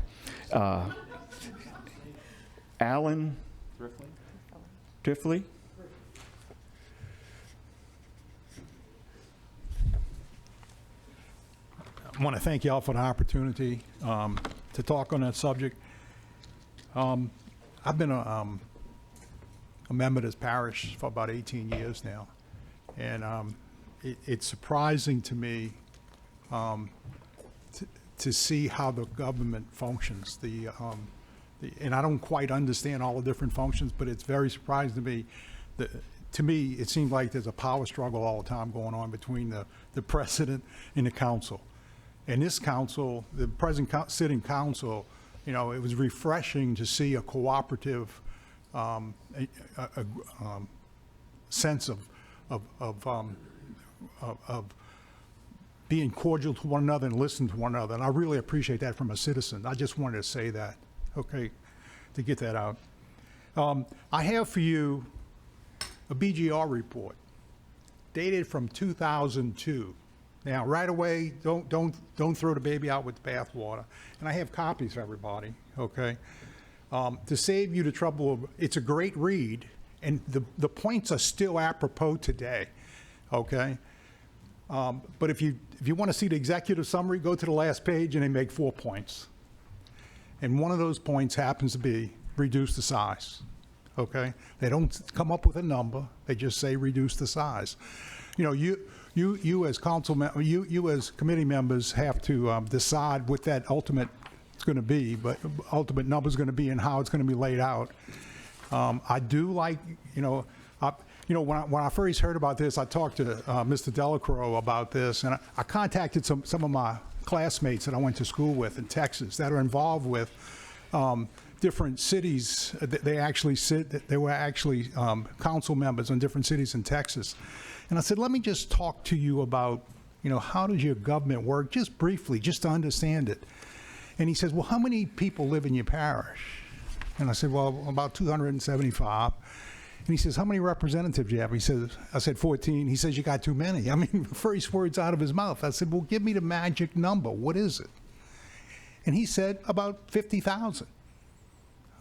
A: Alan Trifley?
S: I want to thank y'all for the opportunity to talk on that subject. I've been a member of this parish for about 18 years now, and it's surprising to me to see how the government functions. And I don't quite understand all the different functions, but it's very surprising to me that, to me, it seems like there's a power struggle all the time going on between the president and the council. And this council, the present sitting council, you know, it was refreshing to see a cooperative sense of being cordial to one another and listening to one another. And I really appreciate that from a citizen. I just wanted to say that, okay, to get that out. I have for you a BGR report dated from 2002. Now, right away, don't throw the baby out with the bathwater. And I have copies for everybody, okay? To save you the trouble of, it's a great read, and the points are still apropos today, okay? But if you want to see the executive summary, go to the last page and they make 4 points. And one of those points happens to be reduce the size, okay? They don't come up with a number, they just say reduce the size. You know, you as you as committee members have to decide what that ultimate is going to be, but ultimate number is going to be and how it's going to be laid out. I do like, when I first heard about this, I talked to Mr. Delacroix about this, and I contacted some of my classmates that I went to school with in Texas that are involved with different cities. They were actually council members in different cities in Texas. And I said, let me just talk to you about, how does your government work, just briefly, just to understand it. And he says, well, how many people live in your parish? And I said, well, about 275. And he says, how many representatives do you have? I said, 14. He says, you got too many. I mean, the first words out of his mouth. I said, well, give me the magic number. What is it? And he said, about 50,000.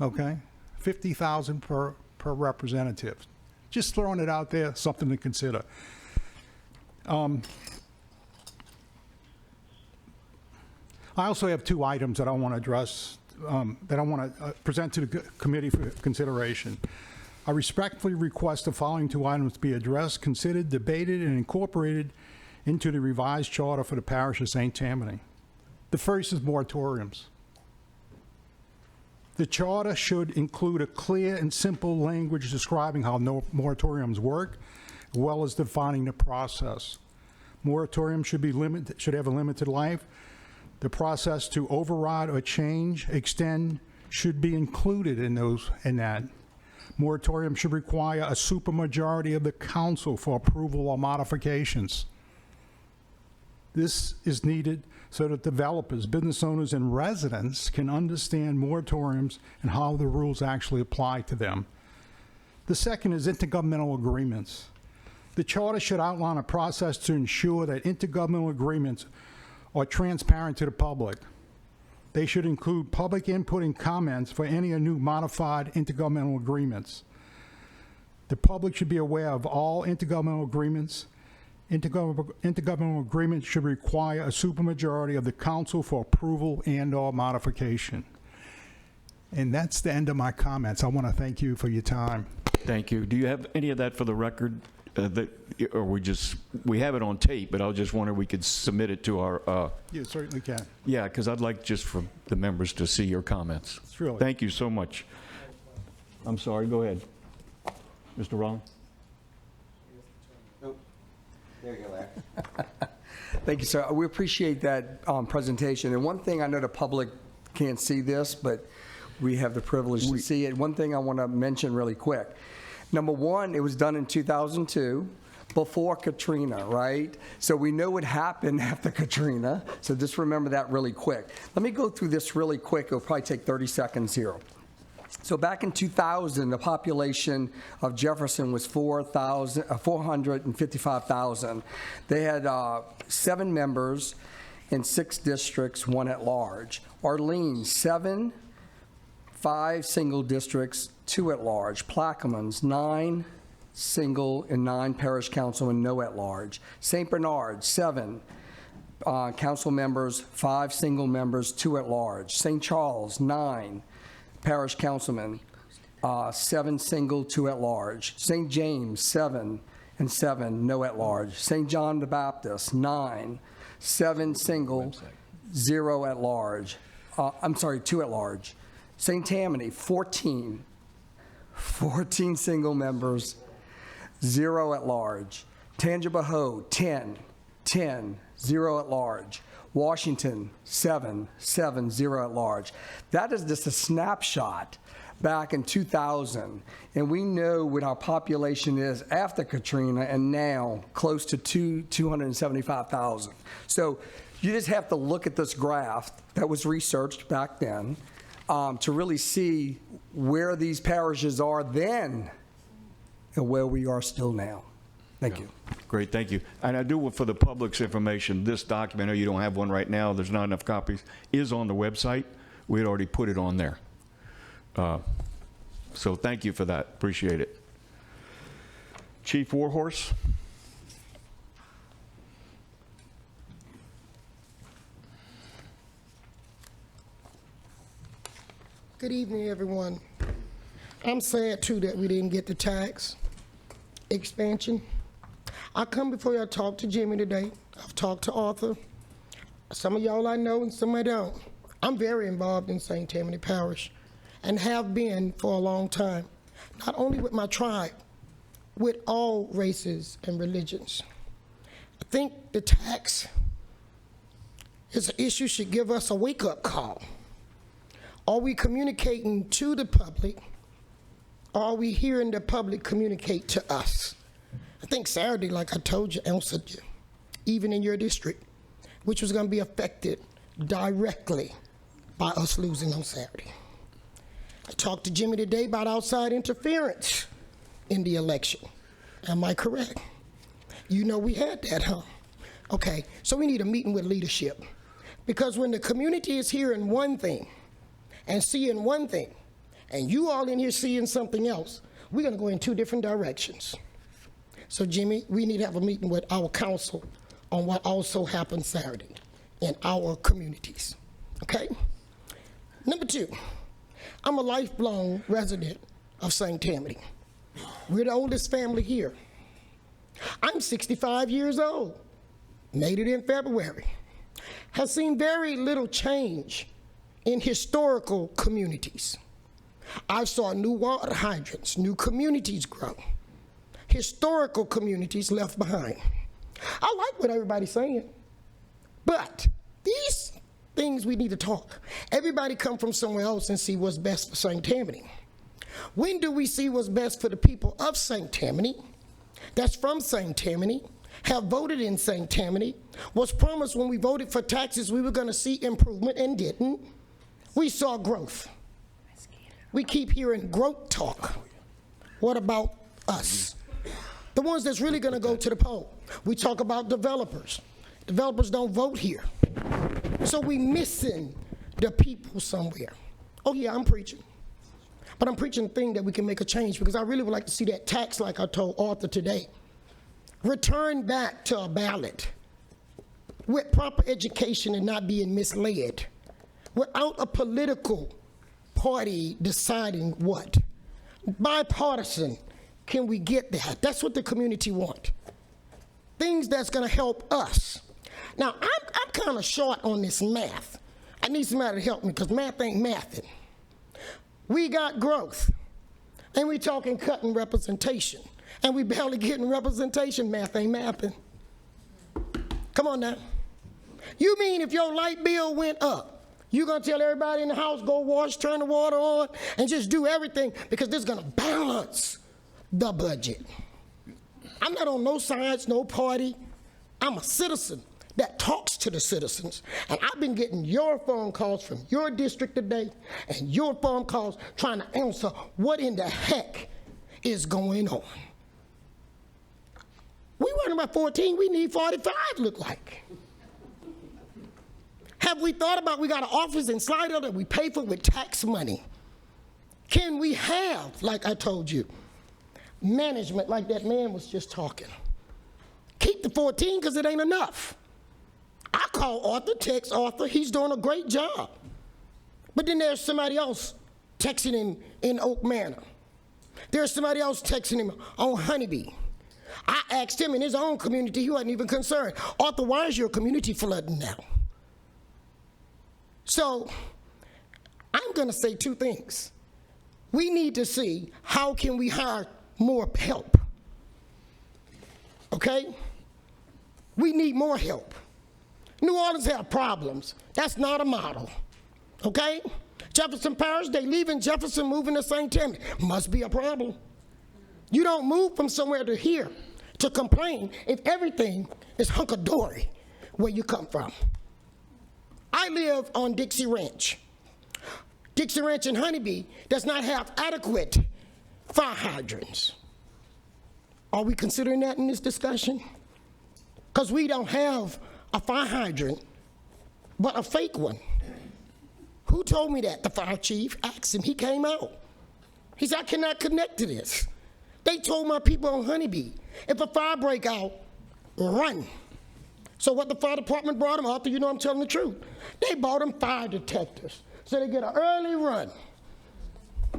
S: Okay? 50,000 per representative. Just throwing it out there, something to consider. I also have 2 items that I want to address, that I want to present to the committee for consideration. I respectfully request the following 2 items be addressed, considered, debated, and incorporated into the revised charter for the parish of St. Tammany. The first is moratoriums. The charter should include a clear and simple language describing how moratoriums work, as well as defining the process. Moratorium should have a limited life. The process to override or change, extend, should be included in that. Moratorium should require a supermajority of the council for approval or modifications. This is needed so that developers, business owners, and residents can understand moratoriums and how the rules actually apply to them. The second is intergovernmental agreements. The charter should outline a process to ensure that intergovernmental agreements are transparent to the public. They should include public input and comments for any new modified intergovernmental agreements. The public should be aware of all intergovernmental agreements. Intergovernmental agreements should require a supermajority of the council for approval and/or modification. And that's the end of my comments. I want to thank you for your time.
A: Thank you. Do you have any of that for the record? Or we have it on tape, but I just wonder if we could submit it to our...
S: You certainly can.
A: Yeah, because I'd like just for the members to see your comments.
S: Really.
A: Thank you so much. I'm sorry, go ahead. Mr. Ron?
F: Oh, there you go, Larry.
M: Thank you, sir. We appreciate that presentation. And one thing, I know the public can't see this, but we have the privilege to see it. One thing I want to mention really quick. Number one, it was done in 2002, before Katrina, right? So we know what happened after Katrina, so just remember that really quick. Let me go through this really quick. It'll probably take 30 seconds here. So back in 2000, the population of Jefferson was 455,000. They had 7 members in 6 districts, 1 at large. Arlene, 7, 5 single districts, 2 at large. Plaquemines, 9 single and 9 parish councilmen, no at large. St. Bernard, 7 council members, 5 single members, 2 at large. St. Charles, 9 parish councilmen, 7 single, 2 at large. St. James, 7 and 7, no at large. St. John the Baptist, 9, 7 single, 0 at large. 2 at large. St. Tammany, 14 single members, 0 at large. Tangipahoa, 10, 0 at large. Washington, 7, 0 at large. That is just a snapshot back in 2000. And we know what our population is after Katrina and now close to 275,000. So you just have to look at this graph that was researched back then to really see where these parishes are then and where we are still now. Thank you.
A: Great, thank you. And I do, for the public's information, this document, I know you don't have one right now, there's not enough copies, is on the website. We had already put it on there. So thank you for that, appreciate it. Chief Warhorse?
T: Good evening, everyone. I'm sad, too, that we didn't get the tax expansion. I come before y'all, talk to Jimmy today. I've talked to Arthur. Some of y'all I know and some I don't. I'm very involved in St. Tammany Parish and have been for a long time, not only with my tribe, with all races and religions. I think the tax is an issue should give us a wake-up call. Are we communicating to the public? Or are we hearing the public communicate to us? I think Saturday, like I told you, answered you, even in your district, which was going to be affected directly by us losing on Saturday. I talked to Jimmy today about outside interference in the election. Am I correct? You know we had that, huh? Okay, so we need a meeting with leadership. Because when the community is hearing one thing and seeing one thing, and you all in here seeing something else, we're going to go in 2 different directions. So, Jimmy, we need to have a meeting with our council on what also happened Saturday in our communities, okay? Number 2, I'm a lifelong resident of St. Tammany. We're the oldest family here. I'm 65 years old, made it in February. Has seen very little change in historical communities. I saw new water hydrants, new communities grow, historical communities left behind. I like what everybody's saying, but these things we need to talk. Everybody come from somewhere else and see what's best for St. Tammany. When do we see what's best for the people of St. Tammany, that's from St. Tammany, have voted in St. Tammany, was promised when we voted for taxes we were going to see improvement and didn't? We saw growth. We keep hearing growth talk. What about us? The ones that's really going to go to the poll. We talk about developers. Developers don't vote here. So we missing the people somewhere. Oh yeah, I'm preaching. But I'm preaching a thing that we can make a change, because I really would like to see that tax, like I told Arthur today, return back to a ballot with proper education and not being misled, without a political party deciding what. Bipartisan, can we get that? That's what the community want. Things that's gonna help us. Now, I'm kind of short on this math. I need somebody to help me, because math ain't mathing. We got growth, and we talking cutting representation, and we barely getting representation. Math ain't mapping. Come on now. You mean if your light bill went up, you gonna tell everybody in the house, go wash, turn the water on, and just do everything because this is gonna balance the budget? I'm not on no sides, no party. I'm a citizen that talks to the citizens. And I've been getting your phone calls from your district today and your phone calls trying to answer what in the heck is going on. We running about 14, we need 45, look like. Have we thought about, we got an office in Slidell that we pay for with tax money? Can we have, like I told you, management like that man was just talking? Keep the 14 because it ain't enough. I call Arthur, text Arthur, he's doing a great job. But then there's somebody else texting him in Oak Manor. There's somebody else texting him on Honeybee. I asked him in his own community, he wasn't even concerned. Arthur, why is your community flooding now? So I'm gonna say two things. We need to see how can we hire more help, okay? We need more help. New Orleans have problems. That's not a model, okay? Jefferson Parish, they leaving Jefferson, moving to St. Tammany. Must be a problem. You don't move from somewhere to here to complain if everything is hunky-dory where you come from. I live on Dixie Ranch. Dixie Ranch and Honeybee does not have adequate fire hydrants. Are we considering that in this discussion? Because we don't have a fire hydrant, but a fake one. Who told me that? The fire chief. Asked him, he came out. He said, I cannot connect to this. They told my people on Honeybee, if a fire break out, run. So what the fire department brought them, Arthur, you know I'm telling the truth. They bought them fire detectors, so they get an early run.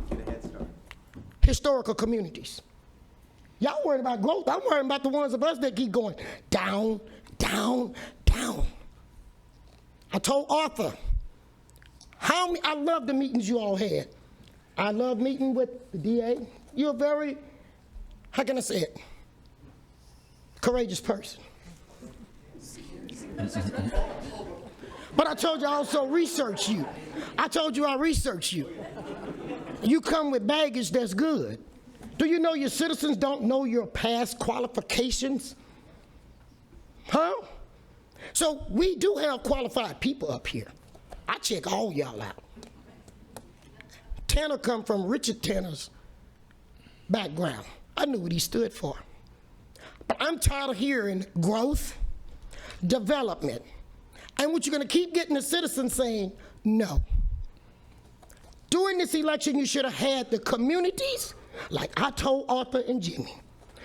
F: Get a head start.
T: Historical communities. Y'all worried about growth. I'm worried about the ones of us that keep going down, down, down. I told Arthur, I love the meetings you all had. I love meeting with the DA. You're a very, how can I say it, courageous person. But I told you I also research you. I told you I research you. You come with baggage that's good. Do you know your citizens don't know your past qualifications? Huh? So we do have qualified people up here. I check all y'all out. Tanner come from Richard Tanner's background. I knew what he stood for. But I'm tired of hearing growth, development, and what you're gonna keep getting the citizens saying, no. During this election, you should have had the communities, like I told Arthur and Jimmy,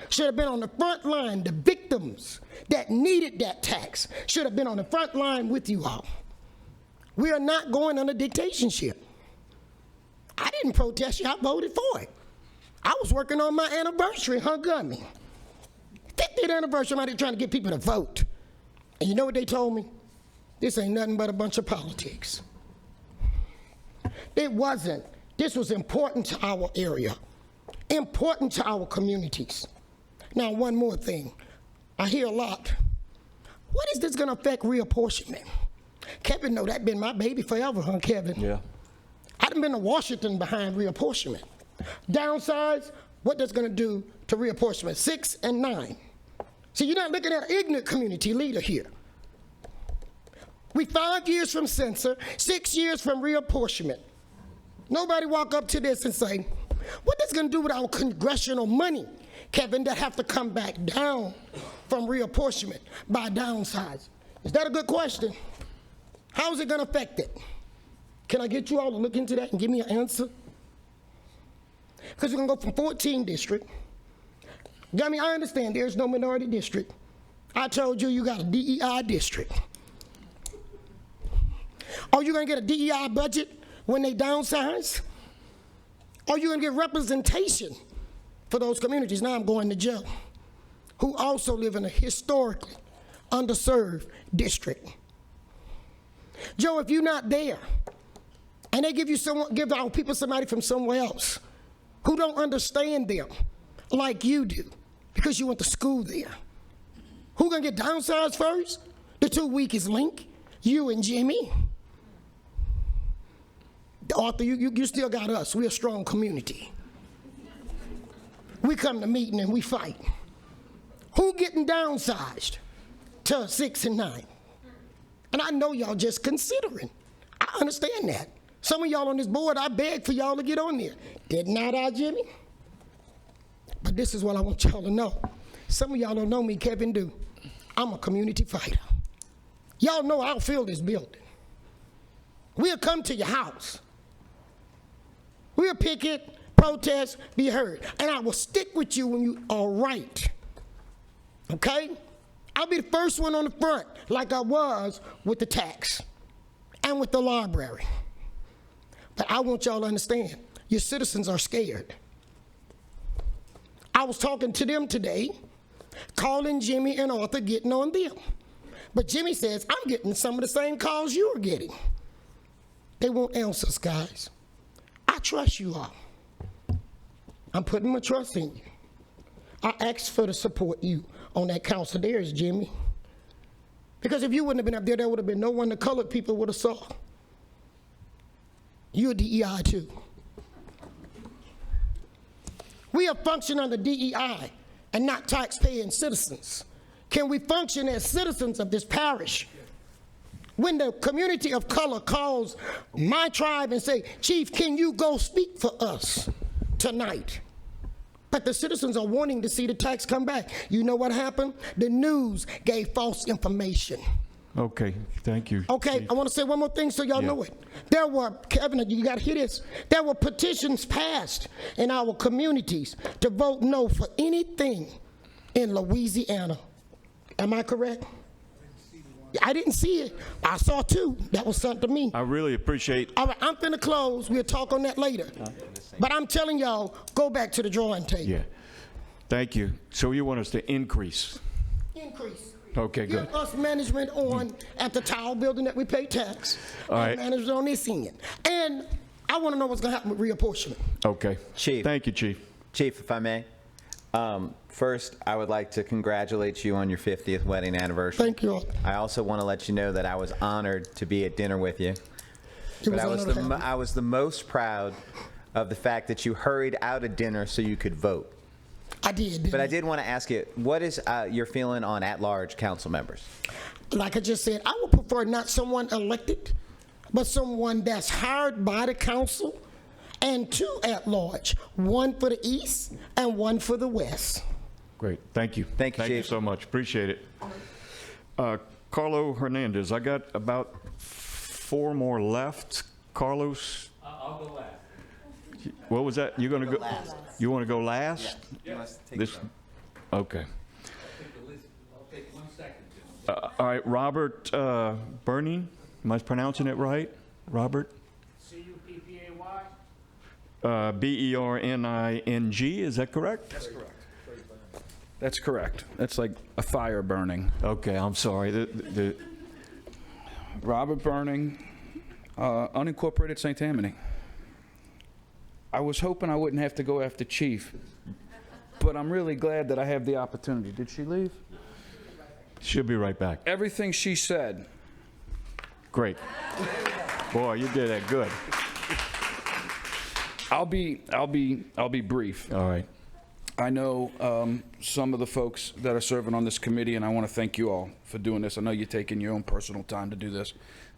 T: should have been on the front line. The victims that needed that tax should have been on the front line with you all. We are not going under dictatorship. I didn't protest you, I voted for it. I was working on my anniversary, Montgomery. 50th anniversary, I'm out here trying to get people to vote. And you know what they told me? This ain't nothing but a bunch of politics. It wasn't. This was important to our area, important to our communities. Now, one more thing. I hear a lot What is this gonna affect reapportionment? Kevin know that been my baby forever, huh, Kevin?
A: Yeah.
T: I done been to Washington behind reapportionment. Downsides, what that's gonna do to reapportionment, 6 and 9. See, you're not looking at an ignorant community leader here. We 5 years from censor, 6 years from reapportionment. Nobody walk up to this and say, what that's gonna do with our congressional money, Kevin, that have to come back down from reapportionment by downsides? Is that a good question? How is it gonna affect it? Can I get you all to look into that and give me an answer? Because we're gonna go from 14 district. I mean, I understand there's no minority district. I told you you got a DEI district. Are you gonna get a DEI budget when they downsize? Are you gonna get representation for those communities? Now I'm going to jail, who also live in a historically underserved district. Joe, if you're not there, and they give our people somebody from somewhere else who don't understand them like you do, because you went to school there, who gonna get downsized first? The two weakest link, you and Jimmy. Arthur, you still got us. We're a strong community. We come to meeting and we fight. Who getting downsized to 6 and 9? And I know y'all just considering. I understand that. Some of y'all on this board, I begged for y'all to get on there. Did not I, Jimmy? But this is what I want y'all to know. Some of y'all don't know me, Kevin do. I'm a community fighter. Y'all know I'll fill this building. We'll come to your house. We'll picket, protest, be heard. And I will stick with you when you are right. Okay? I'll be the first one on the front, like I was with the tax and with the library. But I want y'all to understand, your citizens are scared. I was talking to them today, calling Jimmy and Arthur, getting on them. But Jimmy says, I'm getting some of the same calls you are getting. They won't answer, guys. I trust you all. I'm putting my trust in you. I asked for to support you on that council. There's Jimmy. Because if you wouldn't have been up there, there would have been no one the colored people would have saw. You're DEI too. We are functioning under DEI and not taxpaying citizens. Can we function as citizens of this parish? When the community of color calls my tribe and say, Chief, can you go speak for us tonight? But the citizens are wanting to see the tax come back. You know what happened? The news gave false information.
A: Okay, thank you.
T: Okay,
A: Chief.
T: I want to say one more thing so y'all know it. There were, Kevin, you got to hear this. There were petitions passed in our communities to vote no for anything in Louisiana. Am I correct? I didn't see it. I saw 2. That was sent to me.
A: I really appreciate.
T: All right, I'm finna close. We'll talk on that later. But I'm telling y'all, go back to the drawing table.
A: Yeah. Thank you. So you want us to increase?
T: Increase.
A: Okay, good.
T: Give us management on at the Tower building that we pay tax.
A: All right.
T: Management on this end. And I want to know what's going to happen with reapportionment.
A: Okay.
F: Chief.
A: Thank you, Chief.
F: Chief, if I may. First, I would like to congratulate you on your 50th wedding anniversary.
T: Thank you.
F: I also want to let you know that I was honored to be at dinner with you. But I was the most proud of the fact that you hurried out of dinner so you could vote.
T: I did.
F: But I did want to ask you, what is your feeling on at-large council members?
T: Like I just said, I would prefer not someone elected, but someone that's hired by the council, and 2 at-large, 1 for the east and 1 for the west.
A: Great. Thank you.
F: Thank you,
A: Thank you
F: Chief.
A: so much. Appreciate it. Carlo Hernandez, I got about 4 more left. Carlos?
J: I'll go last.
A: What was that? You're going to go?
F: last.
A: You want to go last?
F: Yeah.
A: This. Okay.
J: I'll take 1 second.
A: All right, Robert Burning. Am I pronouncing it right? Robert?
J: Cuppay?
A: Berning. Is that correct?
J: That's correct.
U: That's correct. That's like a fire burning.
A: Okay, I'm sorry. The
U: Robert Burning, unincorporated St. Tammany. I was hoping I wouldn't have to go after Chief, but I'm really glad that I have the opportunity. Did she leave?
A: She'll be right back.
U: Everything she said,
A: Great. Boy, you did that good.
U: I'll be brief.
A: All right.
U: I know some of the folks that are serving on this committee, and I want to thank you all for doing this. I know you're taking your own personal time to do this.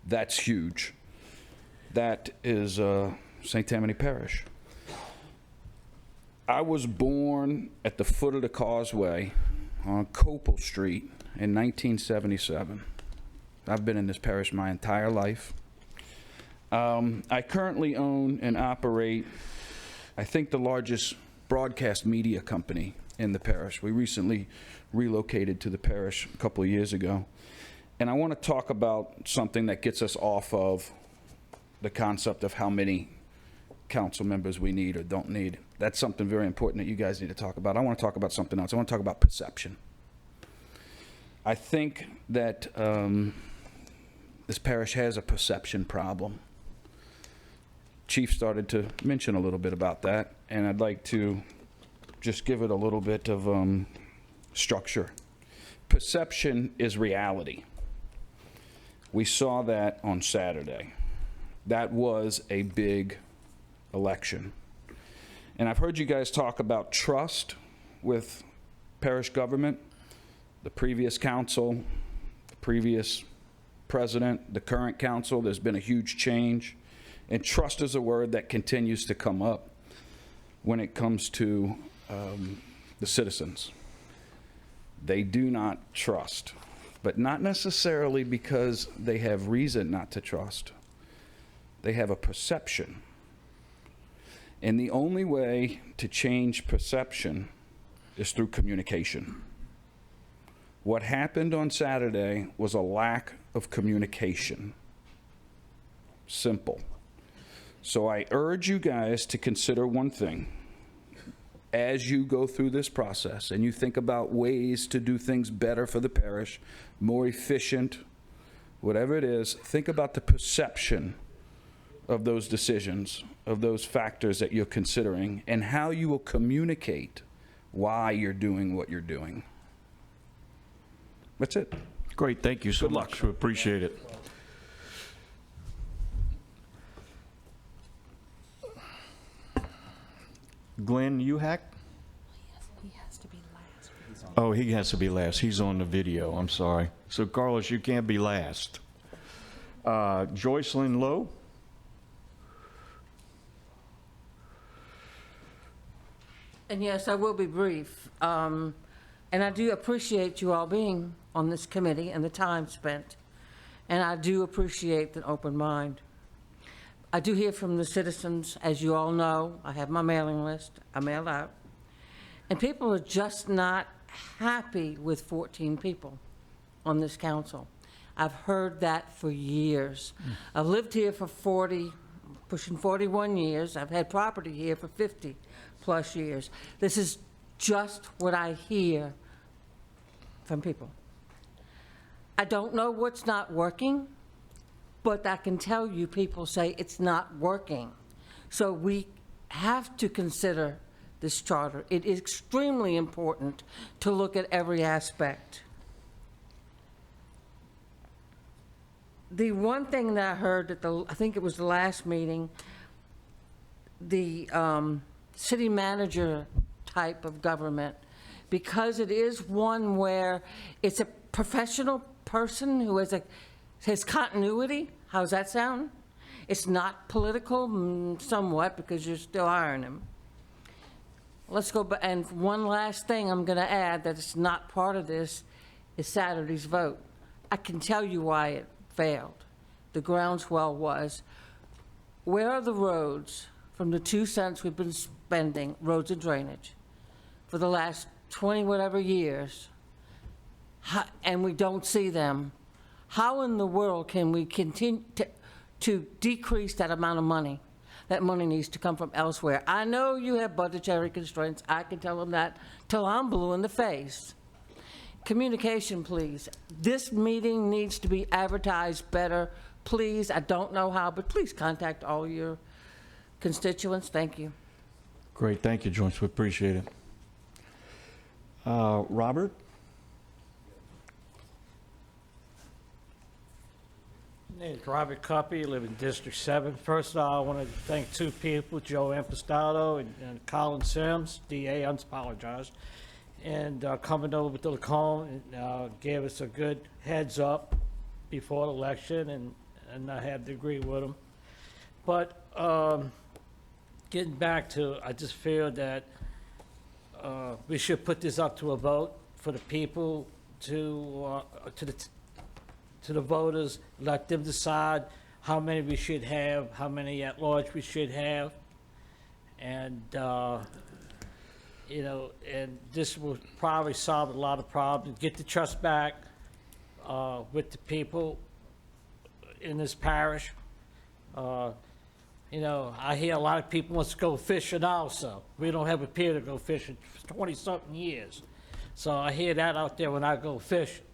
U: That's huge. That is St. Tammany Parish. I was born at the foot of the causeway on Copel Street in 1977. I've been in this parish my entire life. I currently own and operate, I think, the largest broadcast media company in the parish. We recently relocated to the parish a couple of years ago. And I want to talk about something that gets us off of the concept of how many council members we need or don't need. That's something very important that you guys need to talk about. I want to talk about something else. I want to talk about perception. I think that this parish has a perception problem. Chief started to mention a little bit about that, and I'd like to just give it a little bit of structure. Perception is reality. We saw that on Saturday. That was a big election. And I've heard you guys talk about trust with parish government, the previous council, the previous president, the current council. There's been a huge change. And trust is a word that continues to come up when it comes to the citizens. They do not trust, but not necessarily because they have reason not to trust. They have a perception. And the only way to change perception is through communication. What happened on Saturday was a lack of communication. Simple. So I urge you guys to consider one thing. As you go through this process and you think about ways to do things better for the parish, more efficient, whatever it is, think about the perception of those decisions, of those factors that you're considering, and how you will communicate why you're doing what you're doing. That's it.
A: Great, thank you so
U: Good luck.
A: much. We appreciate it. Glenn Uhak?
D: He has to be last.
A: Oh, he has to be last. He's on the video. I'm sorry. So, Carlos, you can't be last. Joycelyn Lowe?
D: And yes, I will be brief. And I do appreciate you all being on this committee and the time spent. And I do appreciate the open mind. I do hear from the citizens, as you all know. I have my mailing list. I mail out. And people are just not happy with 14 people on this council. I've heard that for years. I've lived here for pushing 41 years. I've had property here for 50 plus years. This is just what I hear from people. I don't know what's not working, but I can tell you people say it's not working. So we have to consider this charter. It is extremely important to look at every aspect. The one thing that I heard at I think it was the last meeting, the city manager type of government, because it is one where it's a professional person who has continuity. How's that sound? It's not political, somewhat, because you're still hiring him. Let's go back, and one last thing I'm going to add that is not part of this is Saturday's vote. I can tell you why it failed. The groundswell was, where are the roads from the 2 cents we've been spending, roads and drainage, for the last 20 whatever years, and we don't see them? How in the world can we continue to decrease that amount of money? That money needs to come from elsewhere. I know you have budgetary constraints. I can tell them that till I'm blue in the face. Communication, please. This meeting needs to be advertised better. Please, I don't know how, but please contact all your constituents. Thank you.
A: Great, thank you, Joyce. We appreciate it. Robert?
B: Name's Robert Cuppy, live in District 7. First of all, I want to thank two people, Joe Impastato and Colin Sims, DA, I apologize, and coming over to Lacombe and gave us a good heads up before the election, and I had to agree with them. But getting back to, I just feel that we should put this up to a vote for the people to the voters, let them decide how many we should have, how many at large we should have, and you know, and this will probably solve a lot of problems, get the trust back with the people in this parish. You know, I hear a lot of people wants to go fishing also. We don't have a pier to go fishing for 20-something years. So I hear that out there when I go fishing.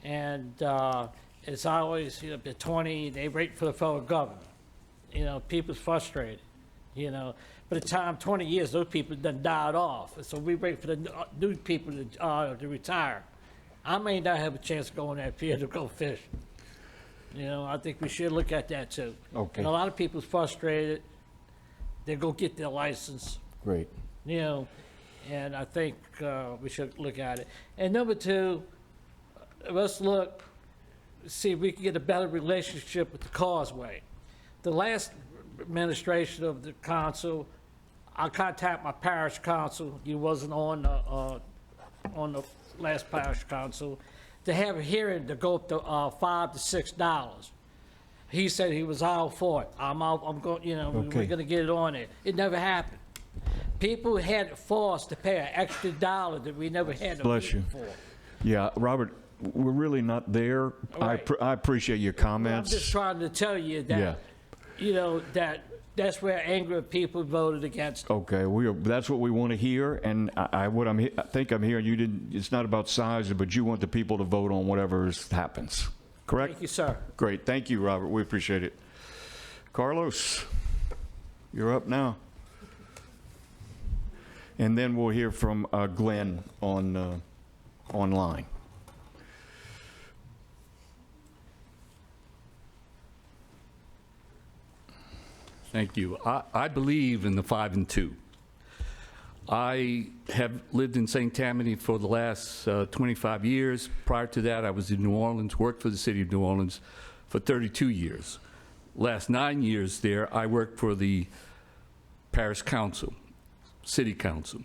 B: And it's always, you know, the 20, they wait for the federal government. You know, people's frustrated, you know. By the time 20 years, those people done died off. So we wait for the new people to retire. I may not have a chance to go on that pier to go fish. You know, I think we should look at that too.
A: Okay.
B: And a lot of people's frustrated. They go get their license.
A: Great.
B: You know, and I think we should look at it. And number two, let's look, see if we can get a better relationship with the causeway. The last administration of the council, I contacted my parish council. You wasn't on the last parish council, to have a hearing to go up to $5 to $6. He said he was all for it. I'm going, you know,
A: Okay.
B: we're gonna get it on there. It never happened. People had it forced to pay an extra $1 that we never had a
A: Bless you.
B: meeting for.
A: Yeah, Robert, we're really not there.
B: Right.
A: I appreciate your
B: I'm
A: comments.
B: just trying to tell you that,
A: Yeah.
B: you know, that's where angry people voted against.
A: Okay, that's what we want to hear, and I think I'm hearing you didn't, it's not about size, but you want the people to vote on whatever happens, correct?
B: Thank you, sir.
A: Great, thank you, Robert, we appreciate it. Carlos, you're up now. And then we'll hear from Glenn online.
V: Thank you. I believe in the 5 and 2. I have lived in St. Tammany for the last 25 years. Prior to that, I was in New Orleans, worked for the city of New Orleans for 32 years. Last 9 years there, I worked for the parish council, city council.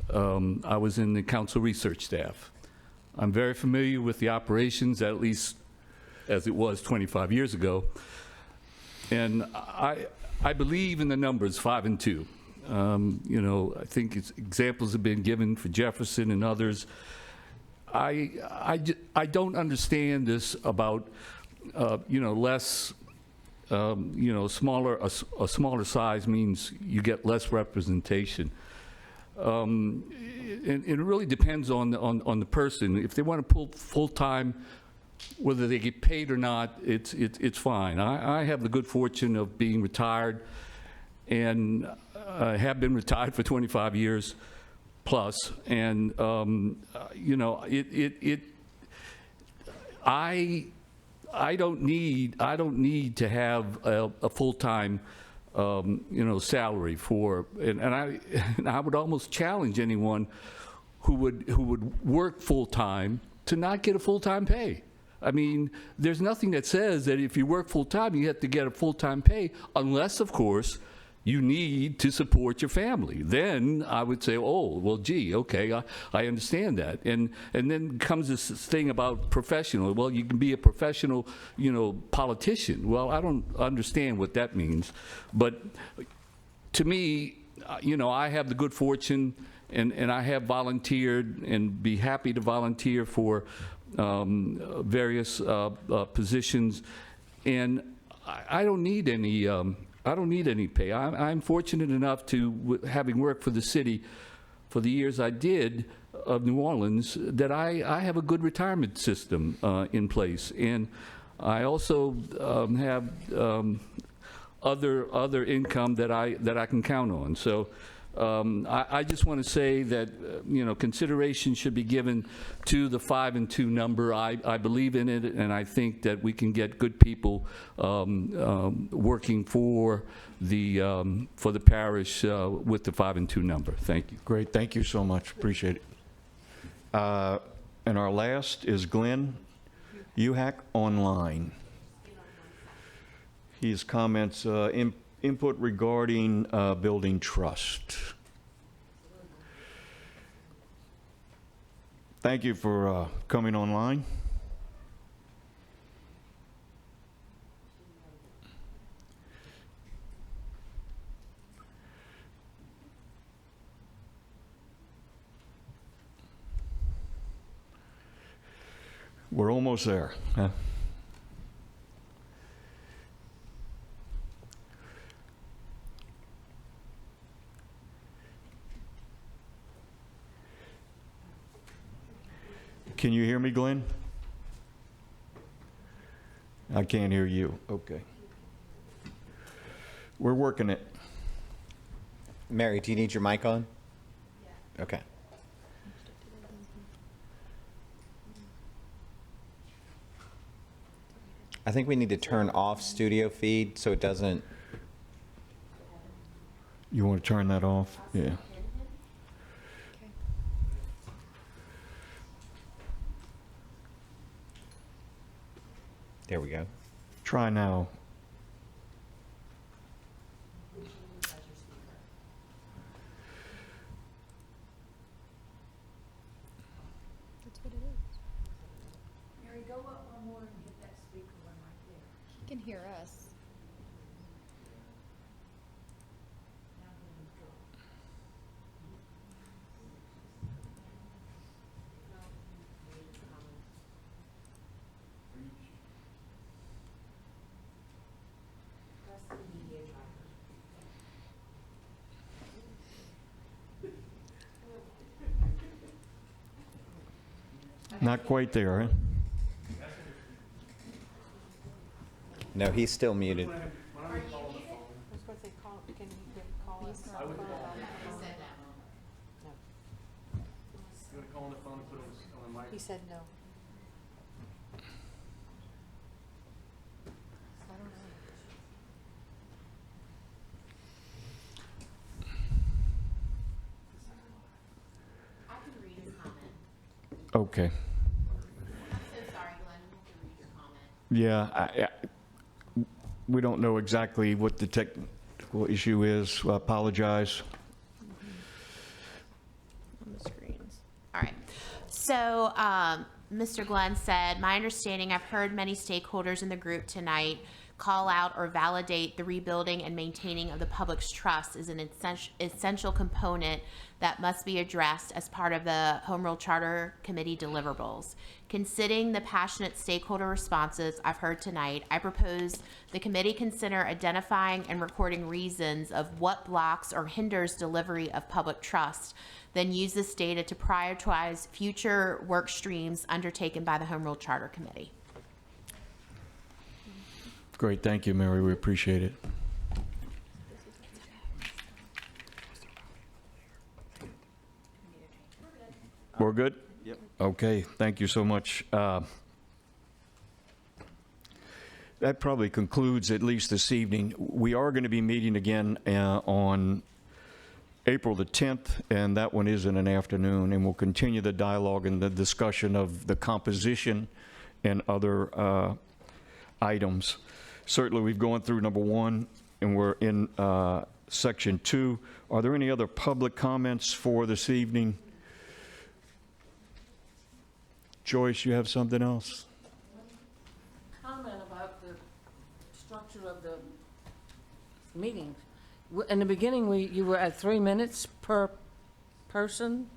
V: I was in the council research staff. I'm very familiar with the operations, at least as it was 25 years ago. And I believe in the numbers 5 and 2. You know, I think examples have been given for Jefferson and others. I don't understand this about, you know, less, you know, a smaller size means you get less representation. And it really depends on the person. If they want to pull full-time, whether they get paid or not, it's fine. I have the good fortune of being retired, and have been retired for 25 years plus. And you know, I don't need to have a full-time you know, salary for, and I would almost challenge anyone who would work full-time to not get a full-time pay. I mean, there's nothing that says that if you work full-time, you have to get a full-time pay, unless, of course, you need to support your family. Then I would say, oh, well, gee, okay, I understand that. And then comes this thing about professional. Well, you can be a professional, you know, politician. Well, I don't understand what that means. But to me, you know, I have the good fortune, and I have volunteered and be happy to volunteer for various positions, and I don't need any. I don't need any pay. I'm fortunate enough to, having worked for the city for the years I did of New Orleans, that I have a good retirement system in place, and I also have other income that I can count on. So I just want to say that, consideration should be given to the 5 and 2 number. I believe in it, and I think that we can get good people working for the parish with the 5 and 2 number. Thank you.
A: Great, thank you so much, appreciate it. And our last is Glenn Uhak online. His comments, input regarding building trust. Thank you for coming online. We're almost there. Huh? Can you hear me, Glenn? I can't hear you. Okay. We're working it.
F: Mary, do you need your mic on? Yeah. Okay. I think we need to turn off studio feed so it doesn't.
A: You want to turn that off? Yeah.
F: There we go.
A: Try now.
H: That's what it is. Mary, go up one more and hit that speaker one right there. He can hear us.
A: Not quite there, huh?
F: No, he's still muted.
H: He said no. I don't know.
K: I can read his comment.
A: Okay.
K: I'm so sorry, Glenn. You have to read your comment.
A: Yeah, we don't know exactly what the technical issue is. I apologize.
K: On the screens. All right. So, Mr. Glenn said, my understanding, I've heard many stakeholders in the group tonight call out or validate the rebuilding and maintaining of the public's trust is an essential component that must be addressed as part of the Home Rule Charter Committee deliverables. Considering the passionate stakeholder responses I've heard tonight, I propose the committee consider identifying and recording reasons of what blocks or hinders delivery of public trust, then use this data to prioritize future work streams undertaken by the Home Rule Charter Committee.
A: Great, thank you, Mary. We appreciate it. We're good? Yep. Okay, thank you so much. That probably concludes at least this evening. We are going to be meeting again on April the 10th, and that one is in an afternoon, and we'll continue the dialogue and the discussion of the composition and other items. Certainly, we've gone through number 1, and we're in section 2. Are there any other public comments for this evening? Joyce, you have something else?
D: Comment about the structure of the meetings. In the beginning, you were at 3 minutes per person,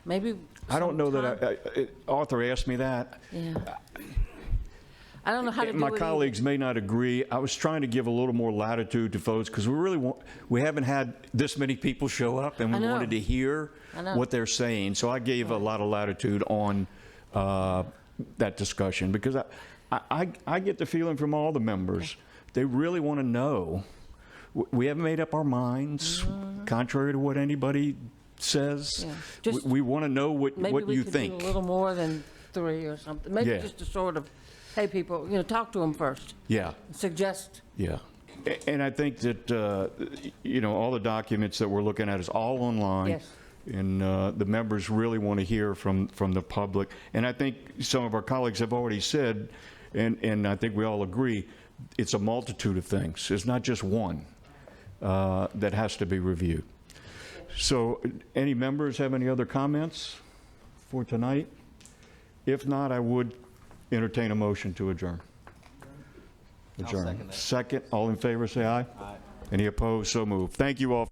D: maybe.
A: I don't know that Arthur asked me that.
D: Yeah. I don't know how to do it.
A: My colleagues may not agree. I was trying to give a little more latitude to folks because we haven't had this many people show up, and we wanted to hear what they're saying. So I gave a lot of latitude on that discussion because I get the feeling from all the members they really want to know. We haven't made up our minds, kind contrary to what anybody says.
D: Yeah. Just-
A: We want to know what
D: Maybe we
A: you
D: could
A: think.
D: do a little more than 3 or something. Maybe
A: Yeah.
D: just to sort of, hey, people, talk to them first.
A: Yeah.
D: Suggest.
A: Yeah. And I think that, all the documents that we're looking at is all online.
D: Yes.
A: And the members really want to hear from the public. And I think some of our colleagues have already said, and I think we all agree, it's a multitude of things. It's not just one that has to be reviewed. So any members have any other comments for tonight? If not, I would entertain a motion to adjourn. Adjourn. Second, all in favor, say aye. Aye. Any opposed? So moved. Thank you all.